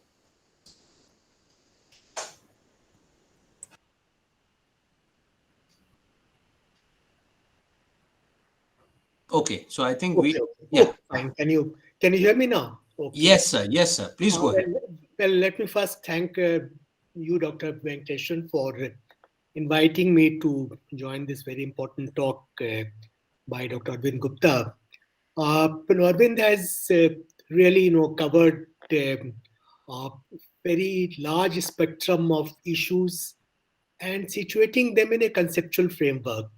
Okay, so I think Okay. yeah. Oh, fine. Can you hear me now? Okay. Yes, sir. Yes, sir. Please go ahead. Well, let me first thank you, Dr. Venkateswaran, for inviting me to join this very important talk by Dr. Arvind Gupta. Arvind has really, covered a very large spectrum of issues and situating them in a conceptual framework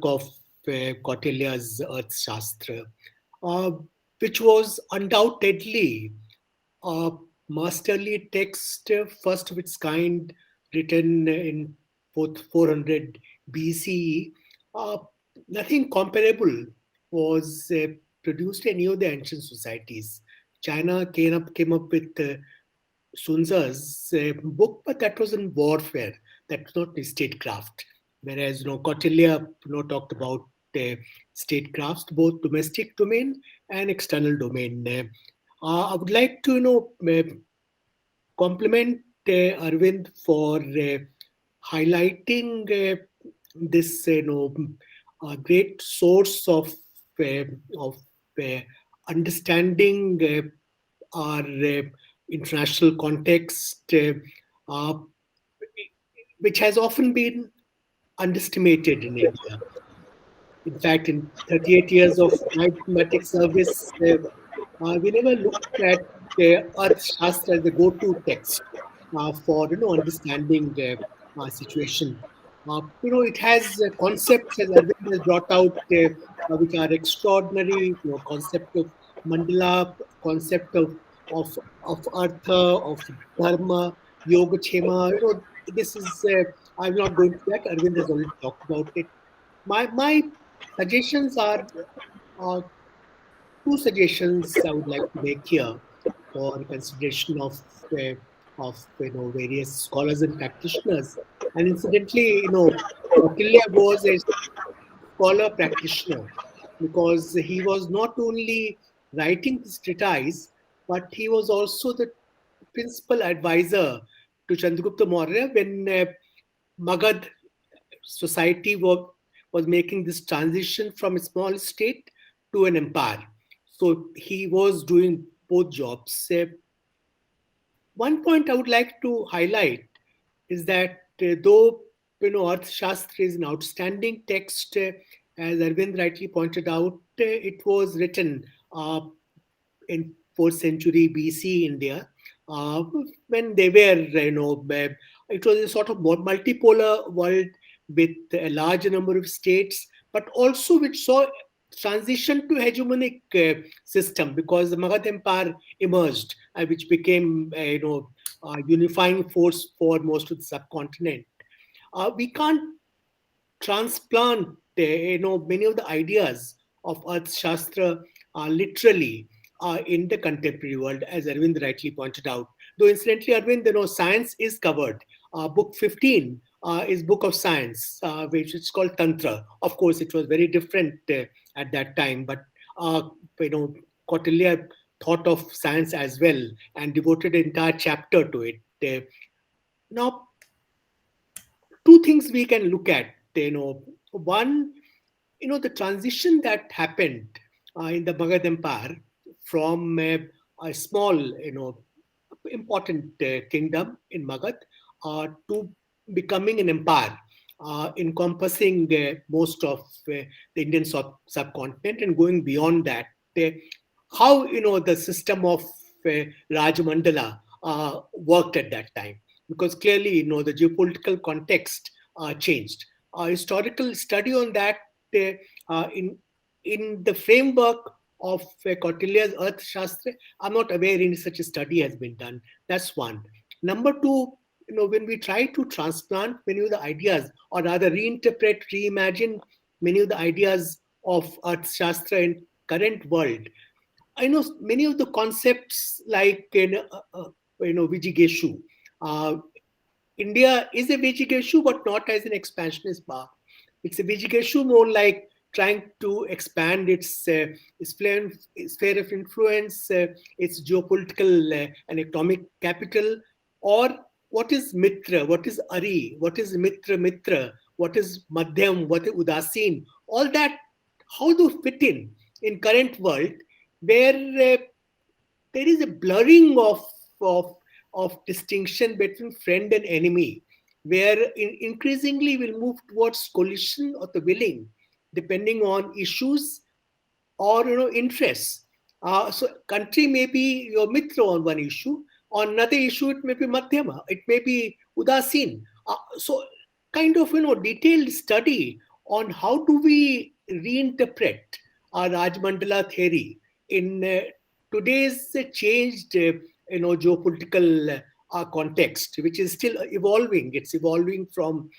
of Kautilya's Earth Shastra, uh, which was undoubtedly a masterly text, first of its kind, written in both 400 BCE. Nothing comparable was produced in any of the ancient societies. China came up with Sunza's book, but that was in warfare. That was not statecraft. Whereas, Kautilya, talked about statecrafts, both domestic domain and external domain. I would like to, compliment Arvind for highlighting this, great source uh, of uh, understanding our international context, uh, which has often been underestimated in India. In fact, in 38 years of my diplomatic service, we never looked at Earth Shastra as the go-to text for understanding situation. It has concepts, as Arvind has brought out, which are extraordinary. Concept of mandala, concept of artha, of dharma, yoga chema. This is. I'm not going to that. Arvind has already talked about it. My suggestions are uh, two suggestions I would like to make here for consideration of various scholars and practitioners. And incidentally, Kautilya was a scholar practitioner because he was not only writing this treatise, but he was also the principal advisor to Chandragupta Maurya when Magad society was making this transition from a small state to an empire. So he was doing both jobs. One point I would like to highlight is that though Arthashastra is an outstanding text, as Arvind rightly pointed out, it was written in 4th century BC India, uh, when they were, it was a sort of multipolar world with a large number of states, but also which saw transition to hegemonic system because the Magadha Empire emerged, which became, unifying force for most of the subcontinent. We can't transplant many of the ideas of Earth Shastra literally in the contemporary world, as Arvind rightly pointed out. Though incidentally, Arvind, science is covered. Book 15 is Book of Science, which is called Tantra. Of course, it was very different at that time, but Kautilya thought of science as well and devoted an entire chapter to it. Now, two things we can look at. One, the transition that happened in the Magadha Empire from a small, important kingdom in Magad to becoming an empire, encompassing most of the Indian subcontinent and going beyond that. How the system of Rajmandala worked at that time, because clearly the geopolitical context changed. Historical study on that in the framework of Kautilya's Earth Shastra, I'm not aware any such a study has been done. That's one. Number two, when we try to transplant many of the ideas, or rather reinterpret, reimagine many of the ideas of Earth Shastra in current world, I know many of the concepts like Vijigeshu. Uh, India is a Vijigeshu, but not as an expansionist power. It's a Vijigeshu more like trying to expand its sphere of influence, its geopolitical and economic capital, or what is Mitra, what is Ari, what is Mitra, what is Madhyam, what is Udasin, all that, how to fit in current world where there is a blurring of distinction between friend and enemy, where increasingly we'll move towards coalition of the willing, depending on issues or interests. So country may be your mitra on one issue, on another issue it may be madhyama, it may be udasin. So kind of detailed study on how do we reinterpret our Rajmandala theory in today's changed geopolitical context, which is still evolving. It's evolving from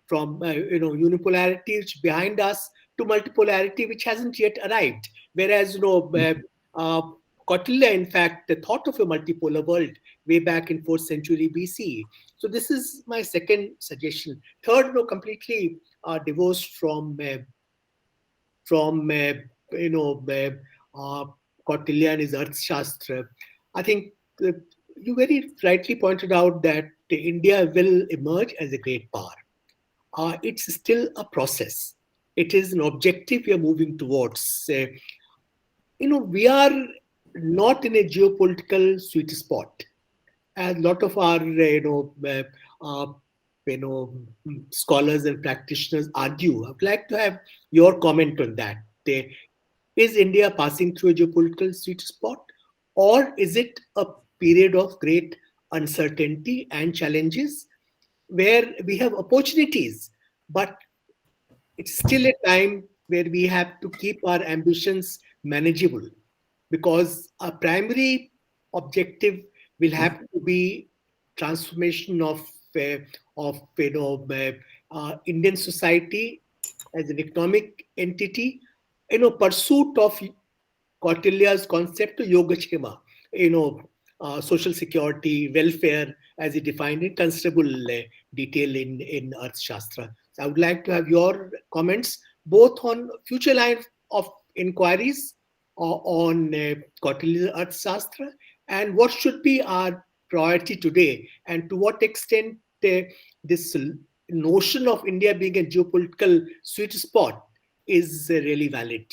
unipolarity which behind us to multipolarity which hasn't yet arrived. Whereas Kautilya, in fact, thought of a multipolar world way back in 4th century BC. So this is my second suggestion. Third, completely divorced from Kautilya and his Arthashastra. I think you very rightly pointed out that India will emerge as a great power. It's still a process. It is an objective we are moving towards. We are not in a geopolitical sweet spot. As a lot of our scholars and practitioners argue. I'd like to have your comment on that. Is India passing through a geopolitical sweet spot, or is it a period of great uncertainty and challenges where we have opportunities, but it's still a time where we have to keep our ambitions manageable, because our primary objective will have to be transformation of Indian society as an economic entity, pursuit of Kautilya's concept of Yogakshema, social security, welfare, as he defined in considerable detail in Arthashastra. So I would like to have your comments both on future line of inquiries on Kautilya's Arthashastra and what should be our priority today, and to what extent this notion of India being a geopolitical sweet spot is really valid.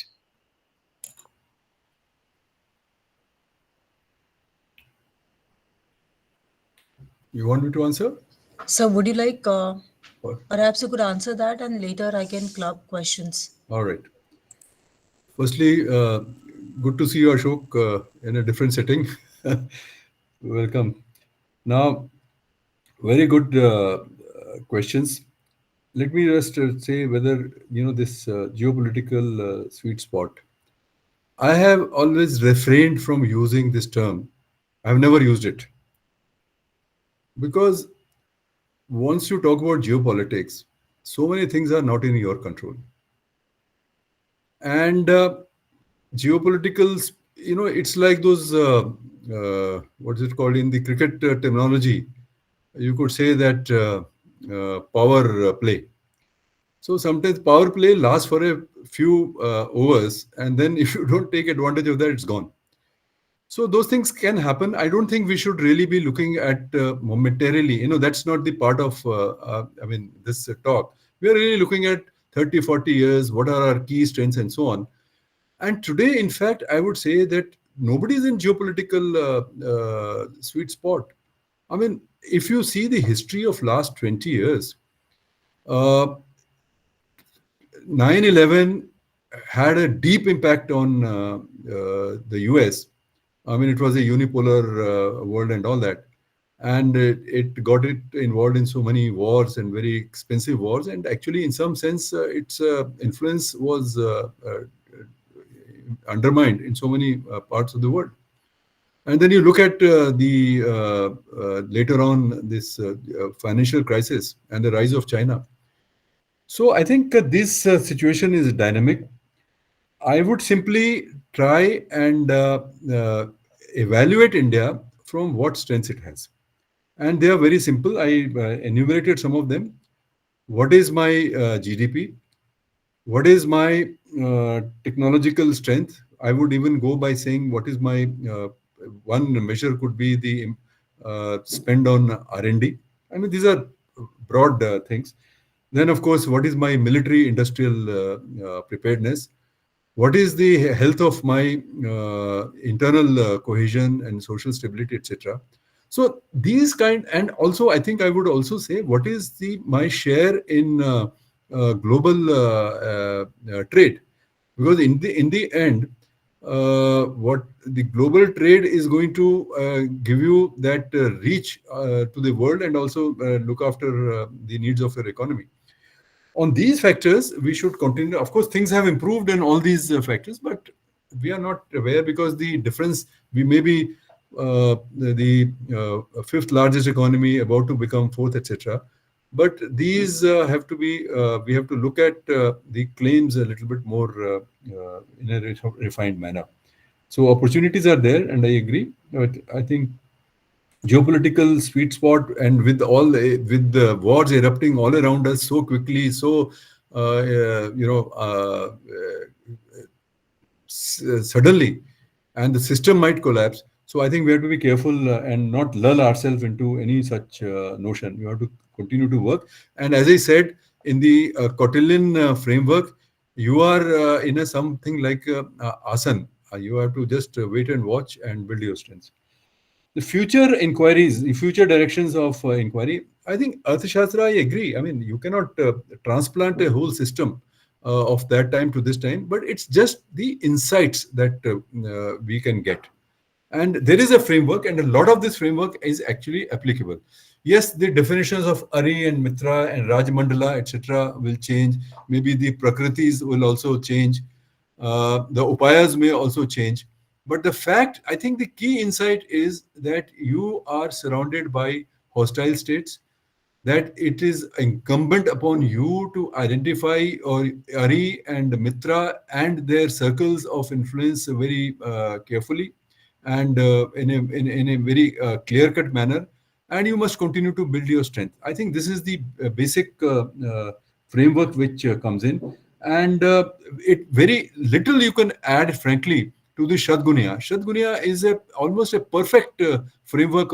You want me to answer? So would you like, perhaps you could answer that and later I can club questions. All right. Firstly, good to see you, Ashok, in a different setting. Welcome. Now, very good questions. Let me just say whether, this geopolitical sweet spot. I have always refrained from using this term. I've never used it. Because once you talk about geopolitics, so many things are not in your control. And geopoliticals, it's like those, what's it called in the cricket terminology? You could say that power play. So sometimes power play lasts for a few overs, and then if you don't take advantage of that, it's gone. So those things can happen. I don't think we should really be looking at momentarily. That's not the part of, this talk. We are really looking at 30, 40 years, what are our key strengths and so on. And today, in fact, I would say that nobody is in geopolitical sweet spot. I mean, if you see the history of last 20 years, uh, 9/11 had a deep impact on the US. I mean, it was a unipolar world and all that. And it got it involved in so many wars and very expensive wars. And actually, in some sense, its influence was undermined in so many parts of the world. And then you look at the later on this financial crisis and the rise of China. So I think this situation is dynamic. I would simply try and evaluate India from what strengths it has. And they are very simple. I enumerated some of them. What is my GDP? What is my technological strength? I would even go by saying what is my one measure could be the spend on R&D. I mean, these are broad things. Then, of course, what is my military industrial preparedness? What is the health of my internal cohesion and social stability, etc. So these kind, and also I think I would also say what is the my share in global trade, because in the end, what the global trade is going to give you that reach to the world, and also look after the needs of your economy. On these factors, we should continue. Of course, things have improved in all these factors, but we are not aware because the difference, we may be the fifth largest economy about to become fourth, etc. But these have to be, we have to look at the claims a little bit more in a refined manner. So opportunities are there, and I agree. But I think geopolitical sweet spot, and with all with the wars erupting all around us so quickly, so suddenly, and the system might collapse. So I think we have to be careful and not lull ourselves into any such notion. We have to continue to work. And as I said, in the Cotillon framework, you are in a something like asan. You have to just wait and watch and build your strengths. The future inquiries, the future directions of inquiry, I think Arthashastra, I agree. I mean, you cannot transplant a whole system of that time to this time, but it's just the insights that we can get. And there is a framework, and a lot of this framework is actually applicable. Yes, the definitions of Ari and Mitra and Rajmandala, etc., will change. Maybe the Prakritis will also change. The Upayas may also change. But the fact, I think the key insight is that you are surrounded by hostile states, that it is incumbent upon you to identify or Ari and Mitra and their circles of influence very carefully, and in a very clear-cut manner, and you must continue to build your strength. I think this is the basic framework which comes in, and it very little you can add, frankly, to the Shadgunya. Shadgunya is almost a perfect framework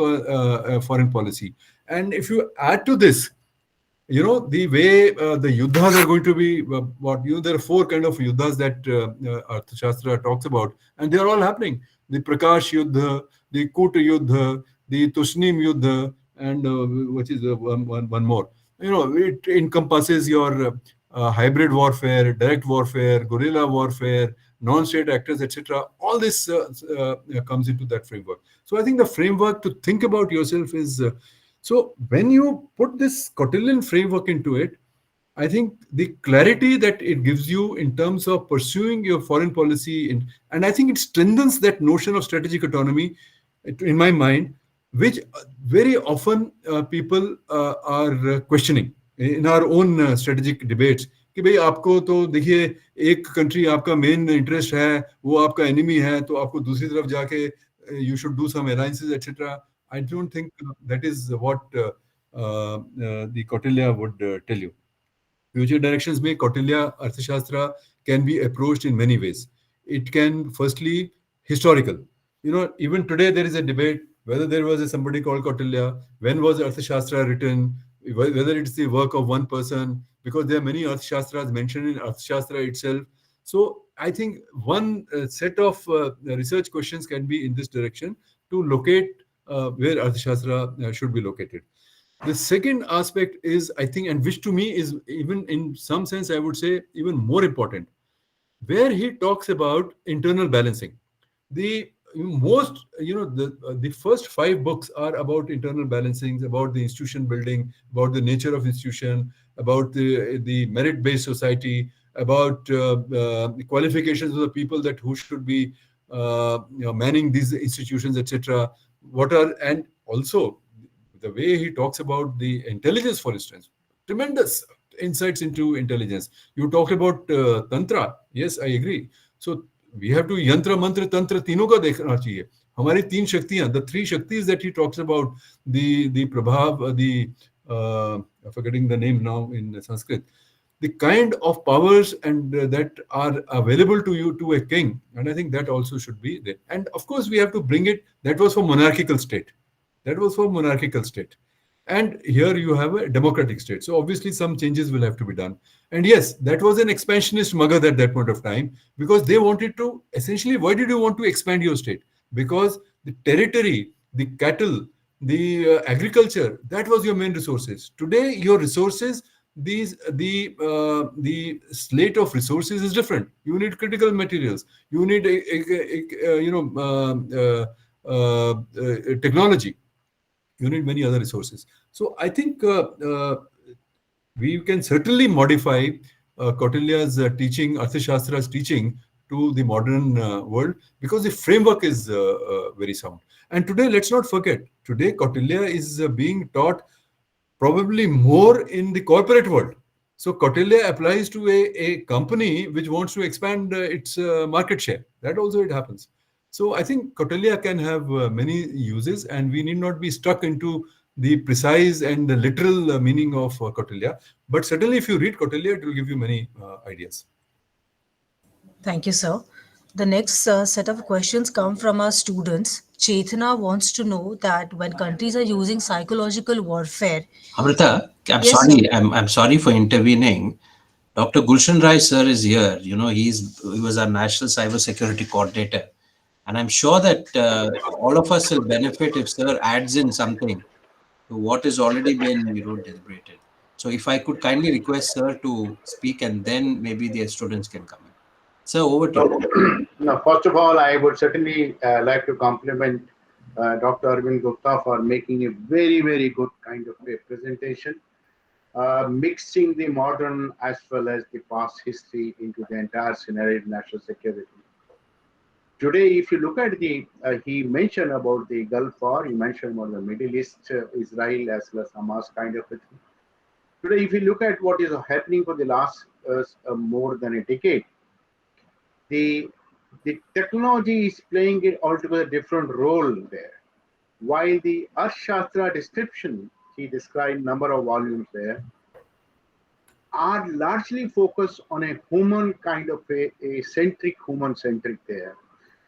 foreign policy. And if you add to this, the way the yuddhas are going to be, there are four kind of yuddhas that Arthashastra talks about, and they are all happening. The Prakash Yuddha, the Kut Yuddha, the Tushnim Yuddha, and which is one more. It encompasses your hybrid warfare, direct warfare, guerrilla warfare, non-state actors, etc. All this comes into that framework. So I think the framework to think about yourself is so when you put this Cotillon framework into it, I think the clarity that it gives you in terms of pursuing your foreign policy, and I think it strengthens that notion of strategic autonomy in my mind, which very often people are questioning in our own strategic debates. कि भाई आपको तो देखिए एक country आपका main interest है, वो आपका एनिमी है, तो आपको दूसरी तरफ जाके you should do some alliances, etc. I don't think that is what the Kautilya would tell you. Future directions में Kautilya Arthashastra can be approached in many ways. It can, firstly, historical. Even today there is a debate whether there was somebody called Kautilya, when was Arthashastra written, whether it's the work of one person, because there are many Arthashastras mentioned in Arthashastra itself. So I think one set of research questions can be in this direction to locate where Arthashastra should be located. The second aspect is, I think, and which to me is even in some sense, I would say, even more important, where he talks about internal balancing. The most, the first five books are about internal balancing, about the institution building, about the nature of institution, about the merit-based society, about the qualifications of the people that who should be manning these institutions, etc. What are, and also the way he talks about the intelligence, for instance, tremendous insights into intelligence. You talked about tantra. Yes, I agree. So we have to yantra, mantra, tantra, तीनों का देखना चाहिए. हमारी तीन शक्तियां, the three shaktis that he talks about, the prabhav, the forgetting the name now in Sanskrit, the kind of powers and that are available to you to a king, and I think that also should be there. And of course, we have to bring it. That was for monarchical state. That was for monarchical state. And here you have a democratic state. So obviously some changes will have to be done. And yes, that was an expansionist Magad at that point of time, because they wanted to essentially, why did you want to expand your state? Because the territory, the cattle, the agriculture, that was your main resources. Today, your resources, the slate of resources is different. You need critical materials. You need technology. You need many other resources. So I think we can certainly modify Kautilya's teaching, Arthashastra's teaching to the modern world, because the framework is very sound. And today, let's not forget, today Kautilya is being taught probably more in the corporate world. So Kautilya applies to a company which wants to expand its market share. That also it happens. So I think Kautilya can have many uses, and we need not be stuck into the precise and the literal meaning of Kautilya. But certainly, if you read Kautilya, it will give you many ideas. Thank you, sir. The next set of questions come from our students. Chetana wants to know that when countries are using psychological warfare. Amrita, Yes, sir. I'm sorry for intervening. Dr. Gulshan Rai sir is here. He was our national cyber security coordinator, and I'm sure that all of us will benefit if sir adds in something to what has already been deliberated. So if I could kindly request sir to speak, and then maybe the students can come in. Sir, over to you. Now, first of all, I would certainly like to compliment Dr. Arvind Gupta for making a very, very good kind of a presentation, mixing the modern as well as the past history into the entire scenario of national security. Today, if you look at he mentioned about the Gulf War, he mentioned about the Middle East, Israel as well as Hamas kind of a thing. Today, if you look at what is happening for the last more than a decade, the technology is playing an altogether different role there. While the Arthashastra description, he described number of volumes there, are largely focused on a human kind of a human centric there.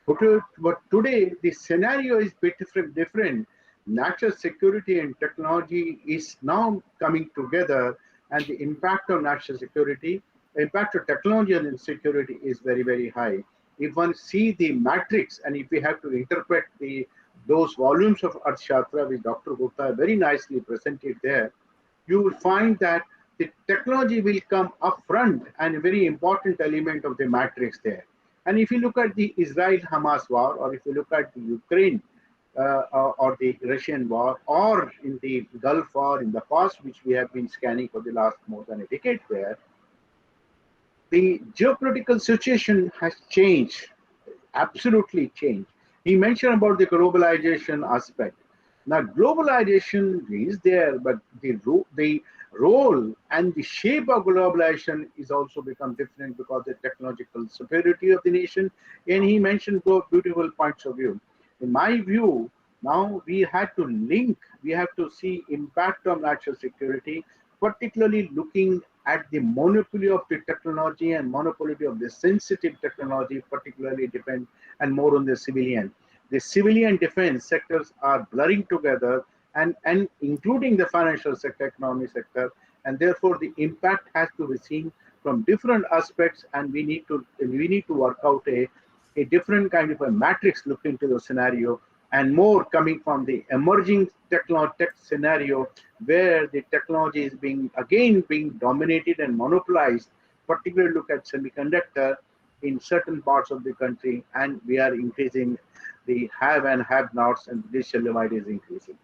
But today, the scenario is a bit different. National security and technology is now coming together, and the impact of national security, impact of technology on security is very, very high. If one see the matrix, and if we have to interpret those volumes of Arthashastra, which Dr. Gupta very nicely presented there, you will find that the technology will come up front and a very important element of the matrix there. And if you look at the Israel-Hamas war, or if you look at the Ukraine or the Russian war, or in the Gulf War in the past, which we have been scanning for the last more than a decade there, the geopolitical situation has changed, absolutely changed. He mentioned about the globalization aspect. Now, globalization is there, but the role and the shape of globalization is also become different because of the technological superiority of the nation. And he mentioned those beautiful points of view. In my view, now we have to see impact on national security, particularly looking at the monopoly of the technology and monopoly of the sensitive technology, particularly depend and more on the civilian. The civilian defense sectors are blurring together, and including the financial sector, economic sector, and therefore the impact has to be seen from different aspects, and we need to work out a different kind of a matrix look into the scenario, and more coming from the emerging tech scenario, where the technology is being dominated and monopolized. Particularly look at semiconductor in certain parts of the country, and we are increasing the have and have nots, and digital divide is increasing.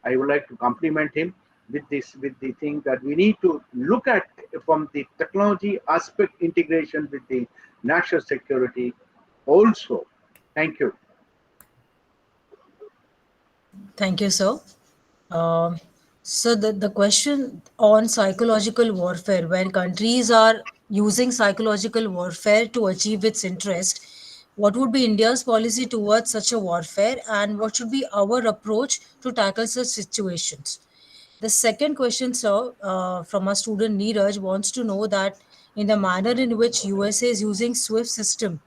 I would like to compliment him with this, with the thing that we need to look at from the technology aspect integration with the national security also. Thank you. Thank you, sir. Um, so the question on psychological warfare, when countries are using psychological warfare to achieve its interest, what would be India's policy towards such a warfare, and what should be our approach to tackle such situations? The second question, sir, from our student Neeraj, wants to know that in the manner in which USA is using SWIFT system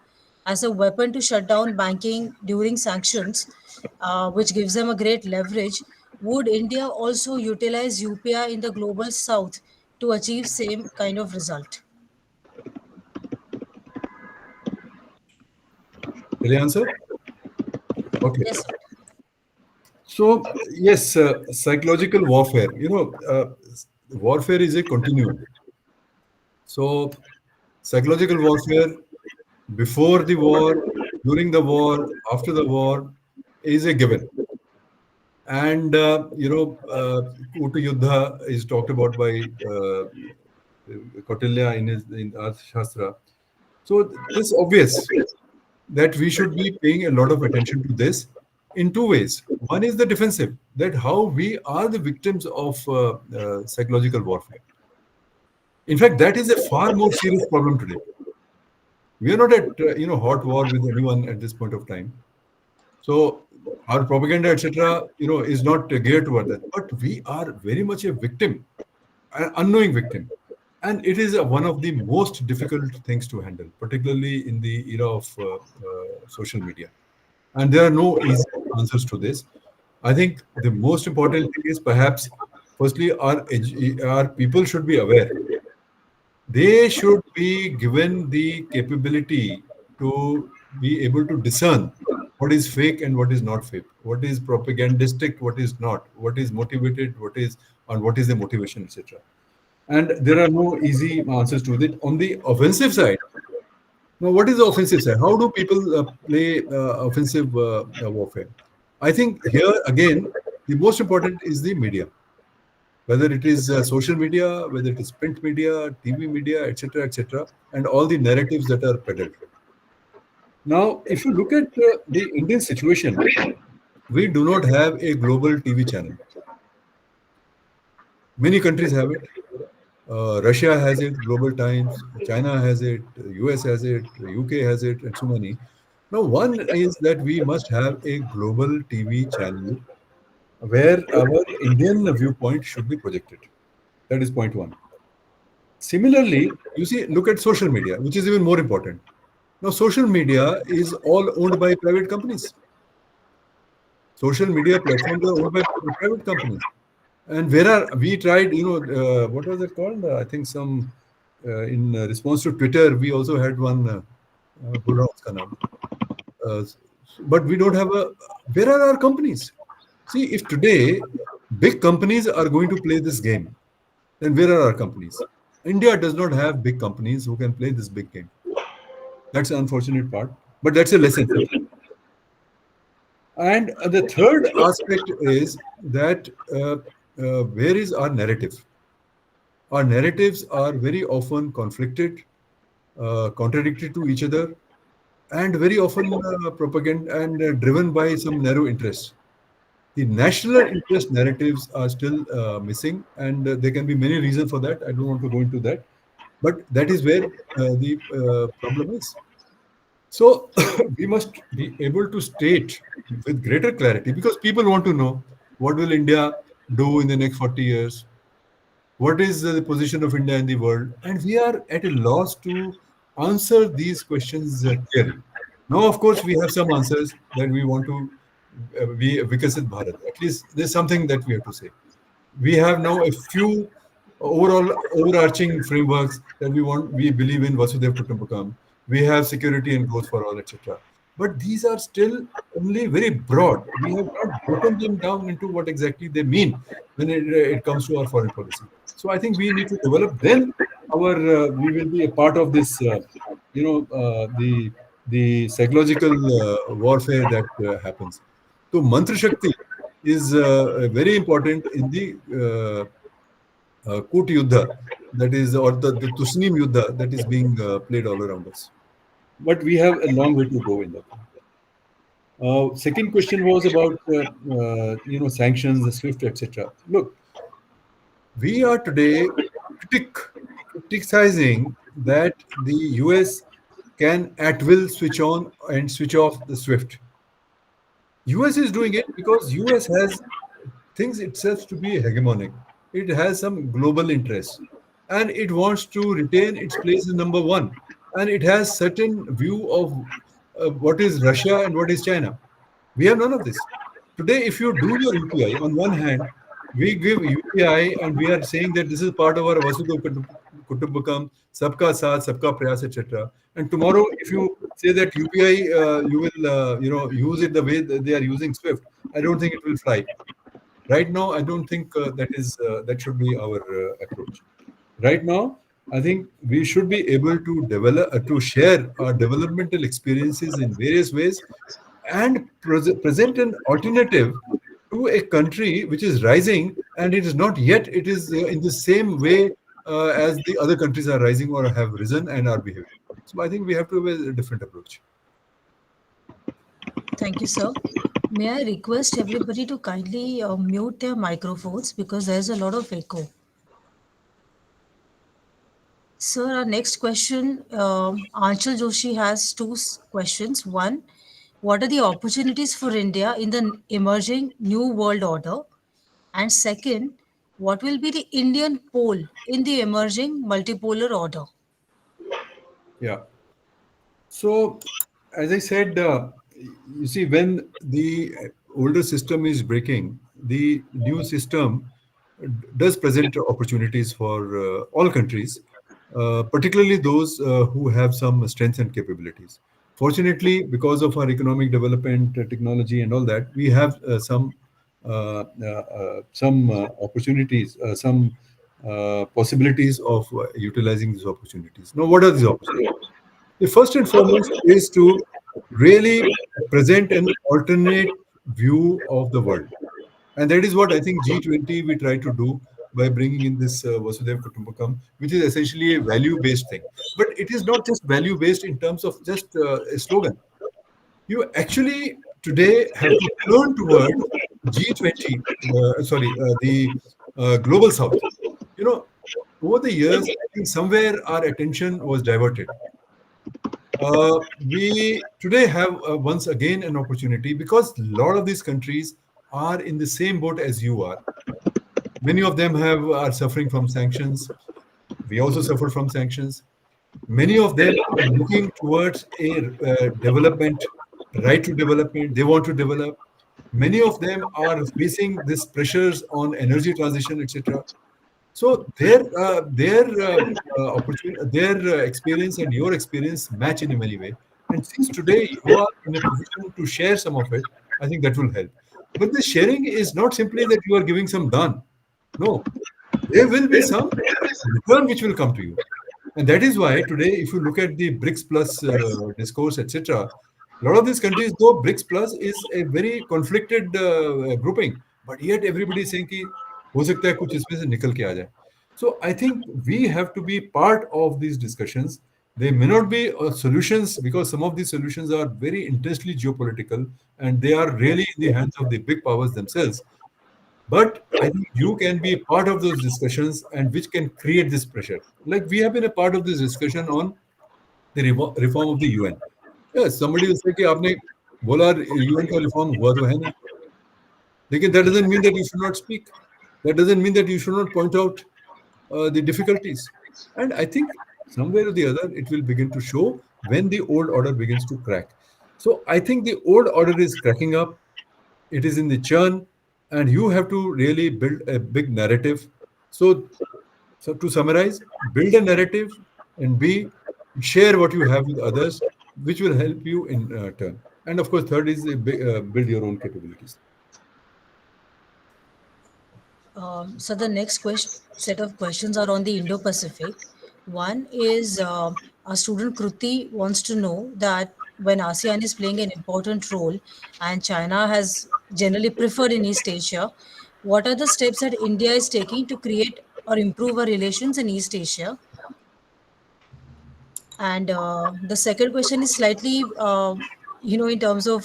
as a weapon to shut down banking during sanctions, which gives them a great leverage, would India also utilize UPI in the global south to achieve same kind of result? Will you answer? Okay. Yes, sir. So, yes, psychological warfare. Warfare is a continuum. So, psychological warfare before the war, during the war, after the war is a given. And, Kutu Yuddha is talked about by Kautilya in Arthashastra. So, this is obvious that we should be paying a lot of attention to this in two ways. One is the defensive, that how we are the victims of psychological warfare. In fact, that is a far more serious problem today. We are not at hot war with anyone at this point of time. So our propaganda, etc., is not geared toward that. But we are very much a victim, an unknowing victim. And it is one of the most difficult things to handle, particularly in the era of social media. And there are no easy answers to this. I think the most important thing is perhaps, firstly, our people should be aware. They should be given the capability to be able to discern what is fake and what is not fake, what is propagandistic, what is not, what is motivated, and what is the motivation, etc. And there are no easy answers to it. On the offensive side, now what is the offensive side? How do people play offensive warfare? I think here again, the most important is the media, whether it is social media, whether it is print media, TV media, etc., and all the narratives that are peddled. Now, if you look at the Indian situation, we do not have a global TV channel. Many countries have it. Russia has it, Global Times, China has it, US has it, UK has it, and so many. Now, one is that we must have a global TV channel where our Indian viewpoint should be projected. That is point one. Similarly, you see, look at social media, which is even more important. Now, social media is all owned by private companies. Social media platforms are owned by private companies. And we tried, what was it called? I think in response to Twitter, we also had one, but we don't have where are our companies? See, if today big companies are going to play this game, then where are our companies? India does not have big companies who can play this big game. That's the unfortunate part, but that's a lesson. And the third aspect is that where is our narrative? Our narratives are very often conflicted, contradictory to each other, and very often propaganda and driven by some narrow interests. The national interest narratives are still missing, and there can be many reasons for that. I don't want to go into that, but that is where the problem is. So we must be able to state with greater clarity, because people want to know what will India do in the next 40 years, what is the position of India in the world, and we are at a loss to answer these questions clearly. Now, of course, we have some answers that we want to be Vikasit Bharat. At least there's something that we have to say. We have now a few overarching frameworks that we believe in Vasudev Kutumbakam. We have security and growth for all, etc. but these are still only very broad. We have not broken them down into what exactly they mean when it comes to our foreign policy. So I think we need to develop. Then we will be a part of this. The psychological warfare that happens. So mantra shakti is very important in the Kut Yuddha, that is, or the Tusnim Yuddha that is being played all around us. But we have a long way to go in that. Second question was about sanctions, the SWIFT, etc. Look, we are today criticizing that the US can at will switch on and switch off the SWIFT. US is doing it because US has thinks itself to be hegemonic. It has some global interests, and it wants to retain its place as number one. And it has certain view of what is Russia and what is China. We have none of this. Today, if you do your UPI, on one hand, we give UPI and we are saying that this is part of our Vasudha Kutumbakam, Sabka Saath, Sabka Prayas, etc. And tomorrow, if you say that UPI, you will use it the way that they are using SWIFT, I don't think it will fly. Right now, I don't think that should be our approach. Right now, I think we should be able to develop to share our developmental experiences in various ways and present an alternative to a country which is rising and it is not yet. It is in the same way as the other countries are rising or have risen and are behaving. So I think we have to have a different approach. Thank you, sir. May I request everybody to kindly mute their microphones because there's a lot of echo. Sir, our next question, Anshul Joshi has two questions. One, what are the opportunities for India in the emerging new world order? And second, what will be the Indian pole in the emerging multipolar order? Yeah. So, as I said, you see, when the older system is breaking, the new system does present opportunities for all countries, particularly those who have some strengths and capabilities. Fortunately, because of our economic development, technology, and all that, we have some opportunities, some possibilities of utilizing these opportunities. Now, what are these opportunities? The first and foremost is to really present an alternate view of the world. And that is what I think G20 we try to do by bringing in this Vasudhaiva Kutumbakam, which is essentially a value-based thing. But it is not just value-based in terms of just a slogan. You actually today have to turn toward G20, the Global South. Over the years, I think somewhere our attention was diverted. We today have once again an opportunity because a lot of these countries are in the same boat as you are. Many of them are suffering from sanctions. We also suffer from sanctions. Many of them are looking towards a development, right to development. They want to develop. Many of them are facing these pressures on energy transition, etc. So their experience and your experience match in a many way. And since today you are in a position to share some of it, I think that will help. But the sharing is not simply that you are giving some done. No, there will be some return which will come to you. And that is why today, if you look at the BRICS Plus discourse, etc., a lot of these countries, though BRICS Plus is a very conflicted grouping, but yet everybody is saying कि हो सकता है कुछ इसमें से निकल के आ जाए. So I think we have to be part of these discussions. They may not be solutions because some of these solutions are very intensely geopolitical and they are really in the hands of the big powers themselves. But I think you can be part of those discussions and which can create this pressure. Like we have been a part of this discussion on the reform of the UN. Yes, somebody will say कि आपने बोला UN का reform हुआ तो है नहीं. लेकिन that doesn't mean that you should not speak. That doesn't mean that you should not point out the difficulties. And I think somewhere or the other, it will begin to show when the old order begins to crack. So I think the old order is cracking up. It is in the churn. And you have to really build a big narrative. So to summarize, build a narrative and share what you have with others. which will help you in turn. And of course, third is build your own capabilities. So the next set of questions are on the Indo-Pacific. One is our student Kruti wants to know that when ASEAN is playing an important role and China has generally preferred in East Asia, what are the steps that India is taking to create or improve our relations in East Asia? And the second question is slightly, in terms of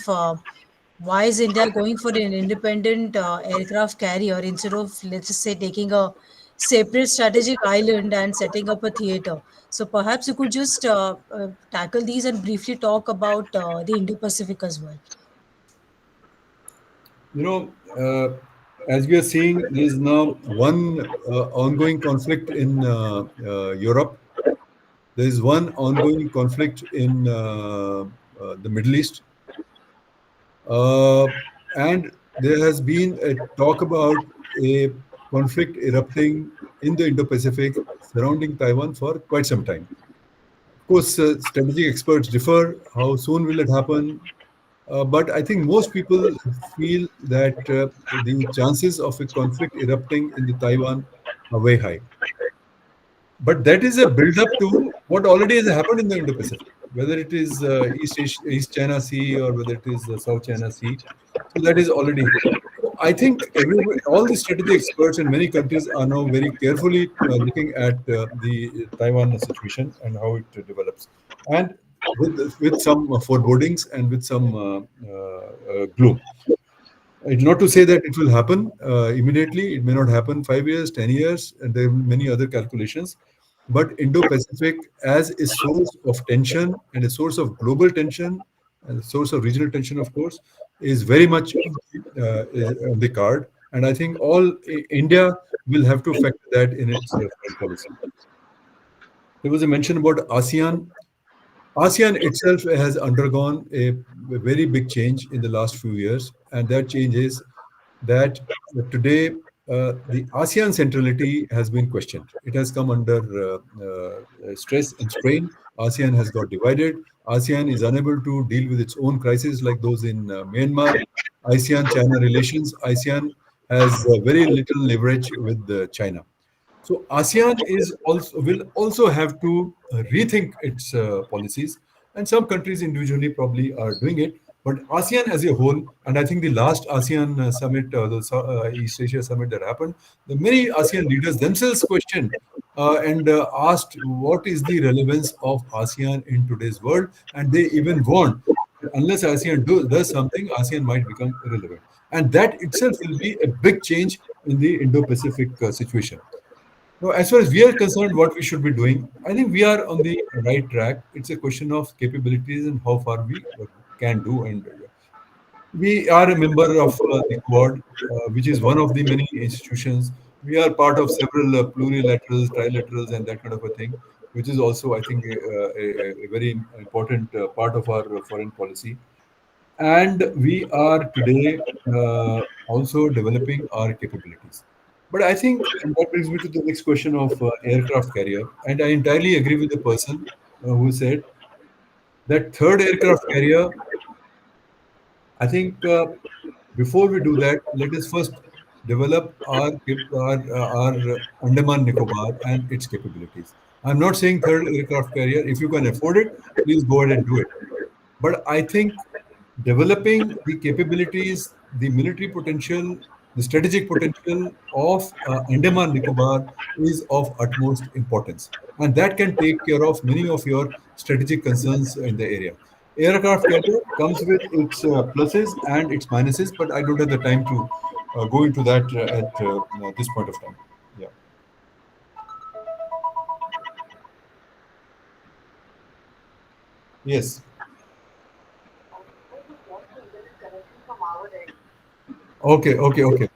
why is India going for an independent aircraft carrier instead of, let's just say, taking a separate strategic island and setting up a theater? So perhaps you could just tackle these and briefly talk about the Indo-Pacific as well. You know, as we are seeing, there is now one ongoing conflict in Europe. There is one ongoing conflict in the Middle East. And there has been a talk about a conflict erupting in the Indo-Pacific surrounding Taiwan for quite some time. Of course, strategic experts differ. How soon will it happen? But I think most people feel that the chances of a conflict erupting in the Taiwan are very high. But that is a build-up to what already has happened in the Indo-Pacific, whether it is East China Sea or whether it is South China Sea. So that is already. So I think all the strategy experts in many countries are now very carefully looking at the Taiwan situation and how it develops, and with some forebodings and with some gloom. It's not to say that it will happen immediately. It may not happen 5 years, 10 years, and there are many other calculations. But Indo-Pacific as a source of tension and a source of global tension and a source of regional tension, of course, is very much on the card. And I think India will have to factor that in its foreign policy. There was a mention about ASEAN. ASEAN itself has undergone a very big change in the last few years, and that change is that today the ASEAN centrality has been questioned. It has come under stress and strain. ASEAN has got divided. ASEAN is unable to deal with its own crises like those in Myanmar. ASEAN-China relations. ASEAN has very little leverage with China. So ASEAN will also have to rethink its policies, and some countries individually probably are doing it. But ASEAN as a whole, and I think the last ASEAN summit, the East Asia summit that happened, the many ASEAN leaders themselves questioned and asked what is the relevance of ASEAN in today's world, and they even warned that unless ASEAN does something, ASEAN might become irrelevant, and that itself will be a big change in the Indo-Pacific situation. No, as far as we are concerned, what we should be doing, I think we are on the right track. It's a question of capabilities and how far we can do. And we are a member of the Quad, which is one of the many institutions. We are part of several plurilaterals, trilaterals, and that kind of a thing, which is also, I think, a very important part of our foreign policy. And we are today also developing our capabilities. But I think, and that brings me to the next question of aircraft carrier. And I entirely agree with the person who said that third aircraft carrier, I think before we do that, let us first develop our Andaman Nicobar and its capabilities. I'm not saying third aircraft carrier. If you can afford it, please go ahead and do it. But I think developing the capabilities, the military potential, the strategic potential of Andaman Nicobar is of utmost importance. And that can take care of many of your strategic concerns in the area. Aircraft carrier comes with its pluses and its minuses, but I don't have the time to go into that at this point of time. Yeah. Yes. Okay, okay, okay.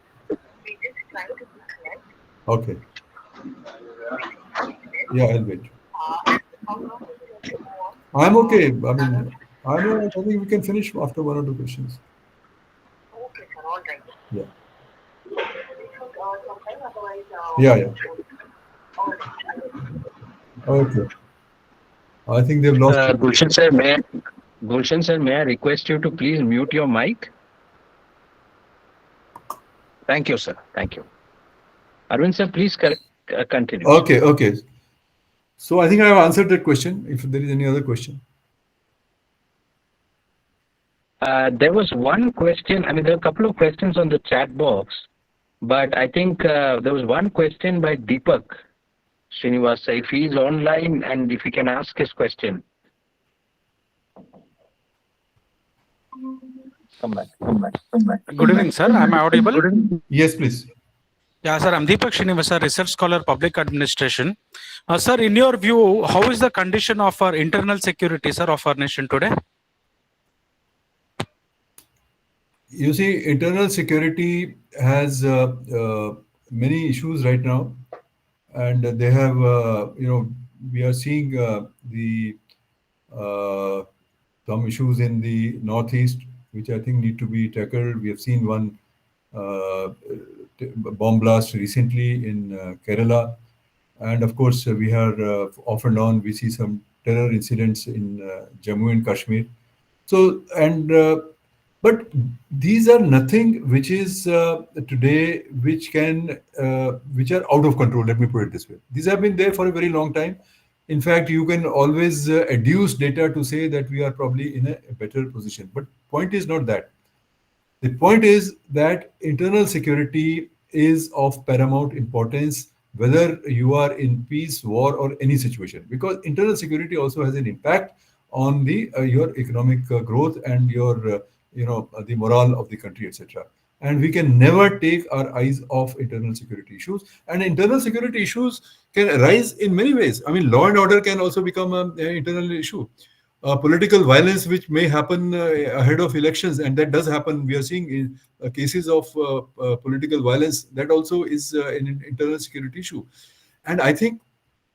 Okay. Yeah, I'll wait. I'm okay. I mean, I think we can finish after one or two questions. Yeah. Yeah, yeah. Okay. I think they've lost. Gulshan sir, may Gulshan sir, may I request you to please mute your mic? Thank you, sir. Thank you. Arvind sir, please continue. Okay, okay. So I think I have answered that question. If there is any other question. There was one question. I mean, there are a couple of questions on the chat box, but I think there was one question by Deepak Srinivasa. If he is online and if he can ask his question. Come back. Good evening, sir. Am I audible? Yes, please. Yeah, sir. I'm Deepak Srinivasa, Research Scholar, Public Administration. Sir, in your view, how is the condition of our internal security, sir, of our nation today? You see, internal security has many issues right now, and they have, we are seeing the some issues in the northeast, which I think need to be tackled. We have seen one bomb blast recently in Kerala, and of course, we are off and on. We see some terror incidents in Jammu and Kashmir. So, but these are nothing which is today which are out of control. Let me put it this way: these have been there for a very long time. In fact, you can always adduce data to say that we are probably in a better position. But point is not that. The point is that internal security is of paramount importance, whether you are in peace, war, or any situation, because internal security also has an impact on the your economic growth and your the morale of the country, etc. And we can never take our eyes off internal security issues. And internal security issues can arise in many ways. I mean, law and order can also become an internal issue. Political violence, which may happen ahead of elections, and that does happen. We are seeing in cases of political violence that also is an internal security issue. And I think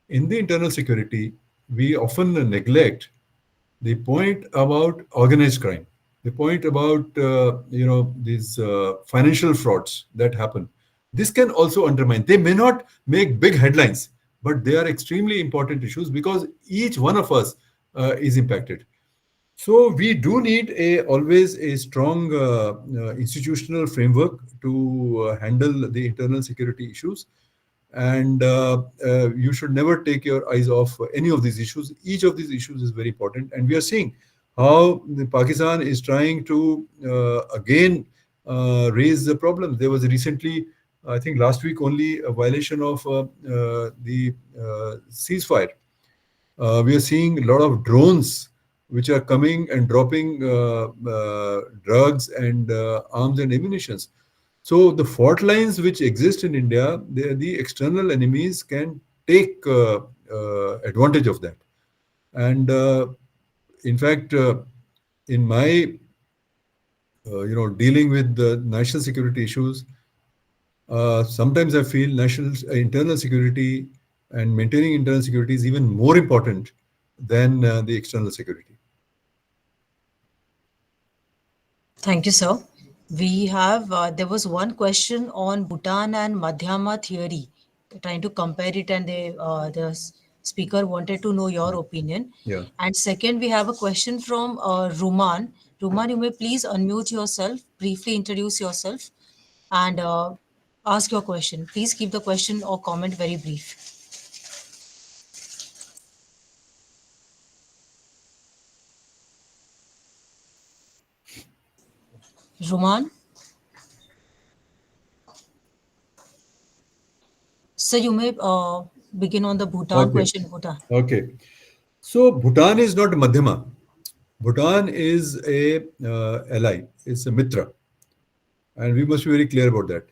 in the internal security, we often neglect the point about organized crime, the point about these financial frauds that happen. This can also undermine. They may not make big headlines, but they are extremely important issues because each one of us is impacted. So we do need always a strong institutional framework to handle the internal security issues. And you should never take your eyes off any of these issues. Each of these issues is very important. And we are seeing how Pakistan is trying to again raise the problem. There was recently, I think last week only, a violation of the ceasefire. We are seeing a lot of drones which are coming and dropping drugs and arms and ammunitions. So the fault lines which exist in India, the external enemies can take advantage of that. And in fact, in my dealing with the national security issues, sometimes I feel national internal security and maintaining internal security is even more important than the external security. Thank you, sir. We have, there was one question on Bhutan and Madhyama theory, trying to compare it, and the speaker wanted to know your opinion. Yeah. And second, we have a question from Ruman. Ruman, you may please unmute yourself, briefly introduce yourself, and ask your question. Please keep the question or comment very brief. Ruman? So you may begin on the Bhutan question, Bhutan. Okay. So Bhutan is not Madhyama. Bhutan is a ally. It's a mitra. And we must be very clear about that.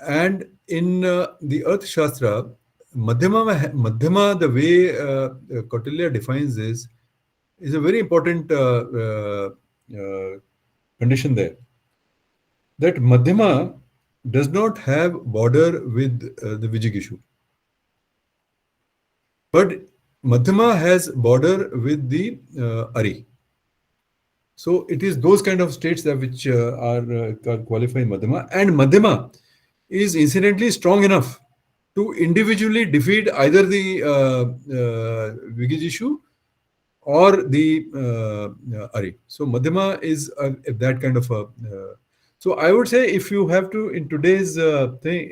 And in the Earth Shastra, Madhyama, the way Kautilya defines this, is a very important condition there. That Madhyama does not have border with the Vijigishu. But Madhyama has border with the Ari. So it is those kind of states that which are qualifying Madhyama. And Madhyama is incidentally strong enough to individually defeat either the Vijigishu or the Ari. So Madhyama is that kind of a. So I would say if you have to in today's thing,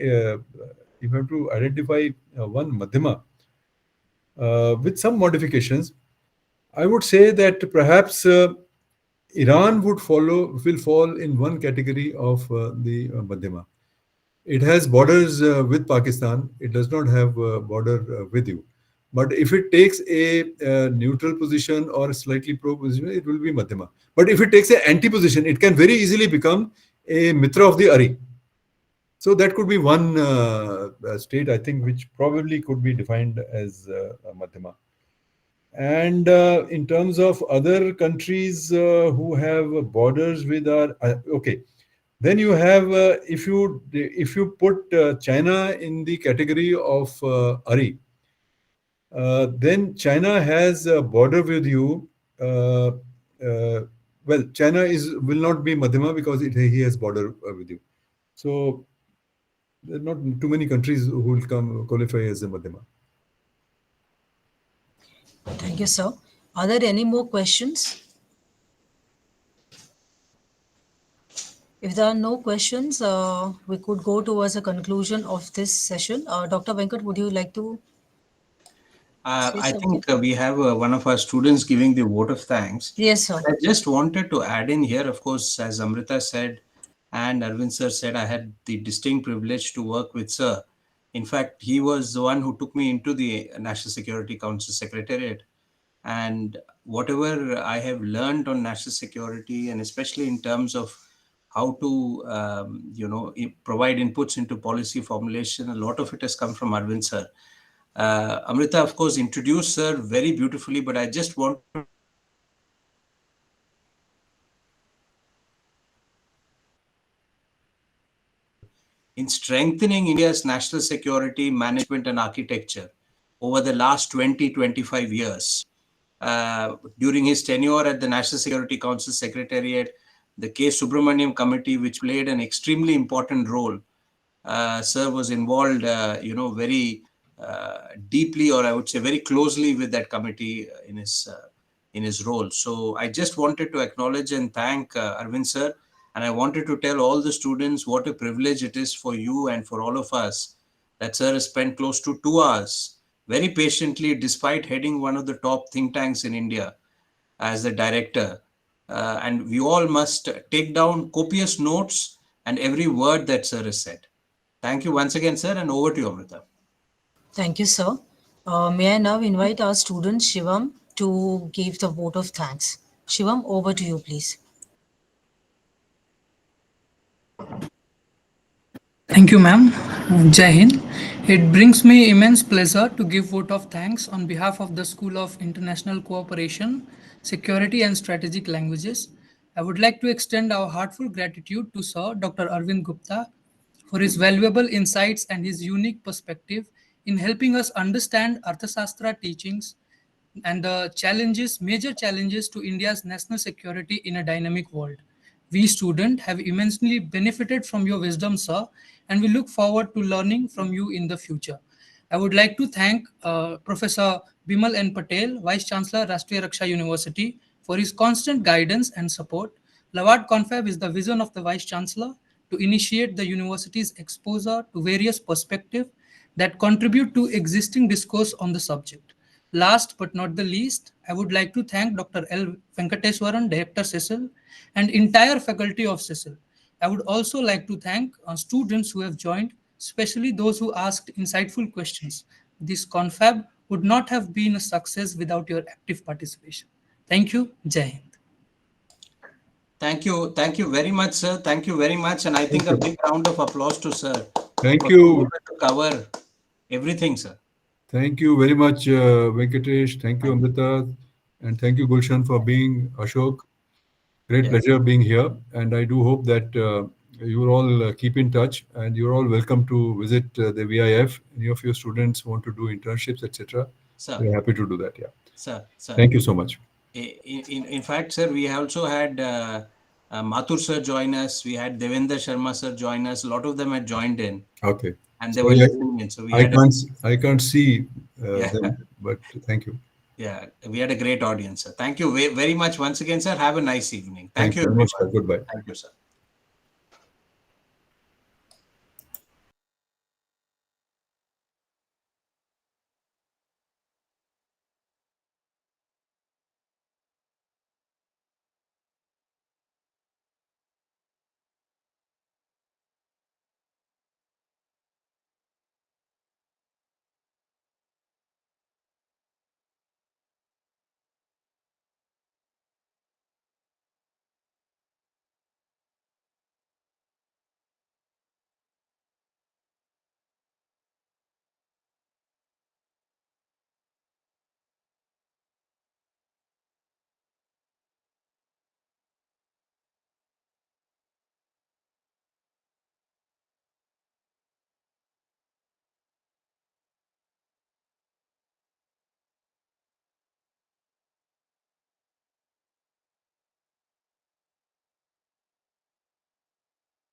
you have to identify one Madhyama with some modifications. I would say that perhaps Iran will fall in one category of the Madhyama. It has borders with Pakistan. It does not have a border with you. But if it takes a neutral position or a slightly pro position, it will be Madhyama. But if it takes an anti position, it can very easily become a Mitra of the Ari. So that could be one state, I think, which probably could be defined as Madhyama. And in terms of other countries who have borders with our, okay, then you have if you put China in the category of Ari, then China has a border with you. Uh, well, China will not be Madhyama because he has border with you. So there are not too many countries who will qualify as a Madhyama. Thank you, sir. Are there any more questions? If there are no questions, we could go towards a conclusion of this session. Dr. Venkat, would you like to say I something? think we have one of our students giving the vote of thanks. Yes, sir. I just wanted to add in here, of course, as Amrita said and Arvind sir said, I had the distinct privilege to work with sir. In fact, he was the one who took me into the National Security Council Secretariat. And whatever I have learned on national security, and especially in terms of how to, provide inputs into policy formulation, a lot of it has come from Arvind sir. Amrita, of course, introduced her very beautifully, but I just want to in strengthening India's national security management and architecture over the last 20-25 years. During his tenure at the National Security Council Secretariat, the K. Subramaniam Committee, which played an extremely important role, sir was involved, very deeply, or I would say very closely with that committee in his role. So I just wanted to acknowledge and thank Arvind sir, and I wanted to tell all the students what a privilege it is for you and for all of us that sir has spent close to 2 hours very patiently, despite heading one of the top think tanks in India as the director. And we all must take down copious notes and every word that sir has said. Thank you once again, sir, and over to you, Amrita. Thank you, sir. May I now invite our student Shivam to give the vote of thanks. Shivam, over to you, please. Thank you, ma'am. Jai Hind. It brings me immense pleasure to give vote of thanks on behalf of the School of International Cooperation, Security and Strategic Languages. I would like to extend our heartfelt gratitude to Sir Dr. Arvind Gupta for his valuable insights and his unique perspective in helping us understand Arthashastra teachings and the major challenges to India's national security in a dynamic world. We students have immensely benefited from your wisdom, sir, and we look forward to learning from you in the future. I would like to thank Professor Bimal N. Patel, Vice Chancellor, Rashtriya Raksha University, for his constant guidance and support. Lawad Confab is the vision of the Vice Chancellor to initiate the university's exposure to various perspectives that contribute to existing discourse on the subject. Last but not the least, I would like to thank Dr. L. Venkateswaran, Director CICIL, and entire faculty of CICIL. I would also like to thank students who have joined, especially those who asked insightful questions. This confab would not have been a success without your active participation. Thank you. Jai Hind. Thank you. Thank you very much, sir. Thank you very much. And I think a big round of applause to sir. Thank you. To cover everything, sir. Thank you very much, Venkatesh. Thank you, Amrita. And thank you, Gulshan, for being Ashok. Great pleasure being here. And I do hope that you will all keep in touch, and you're all welcome to visit the VIF. Any of your students want to do internships, etc. We're happy to do that. Yeah. Sir. Thank you so much. In fact, sir, we also had Mathur sir join us. We had Devendra Sharma sir join us. A lot of them had joined in. Okay. And they were listening in. So I can't see them, but thank you. Yeah, we had a great audience, sir. Thank you very much once again, sir. Have a nice evening. Thank Thank you, you very much, sir. everyone. Goodbye. Thank you, sir.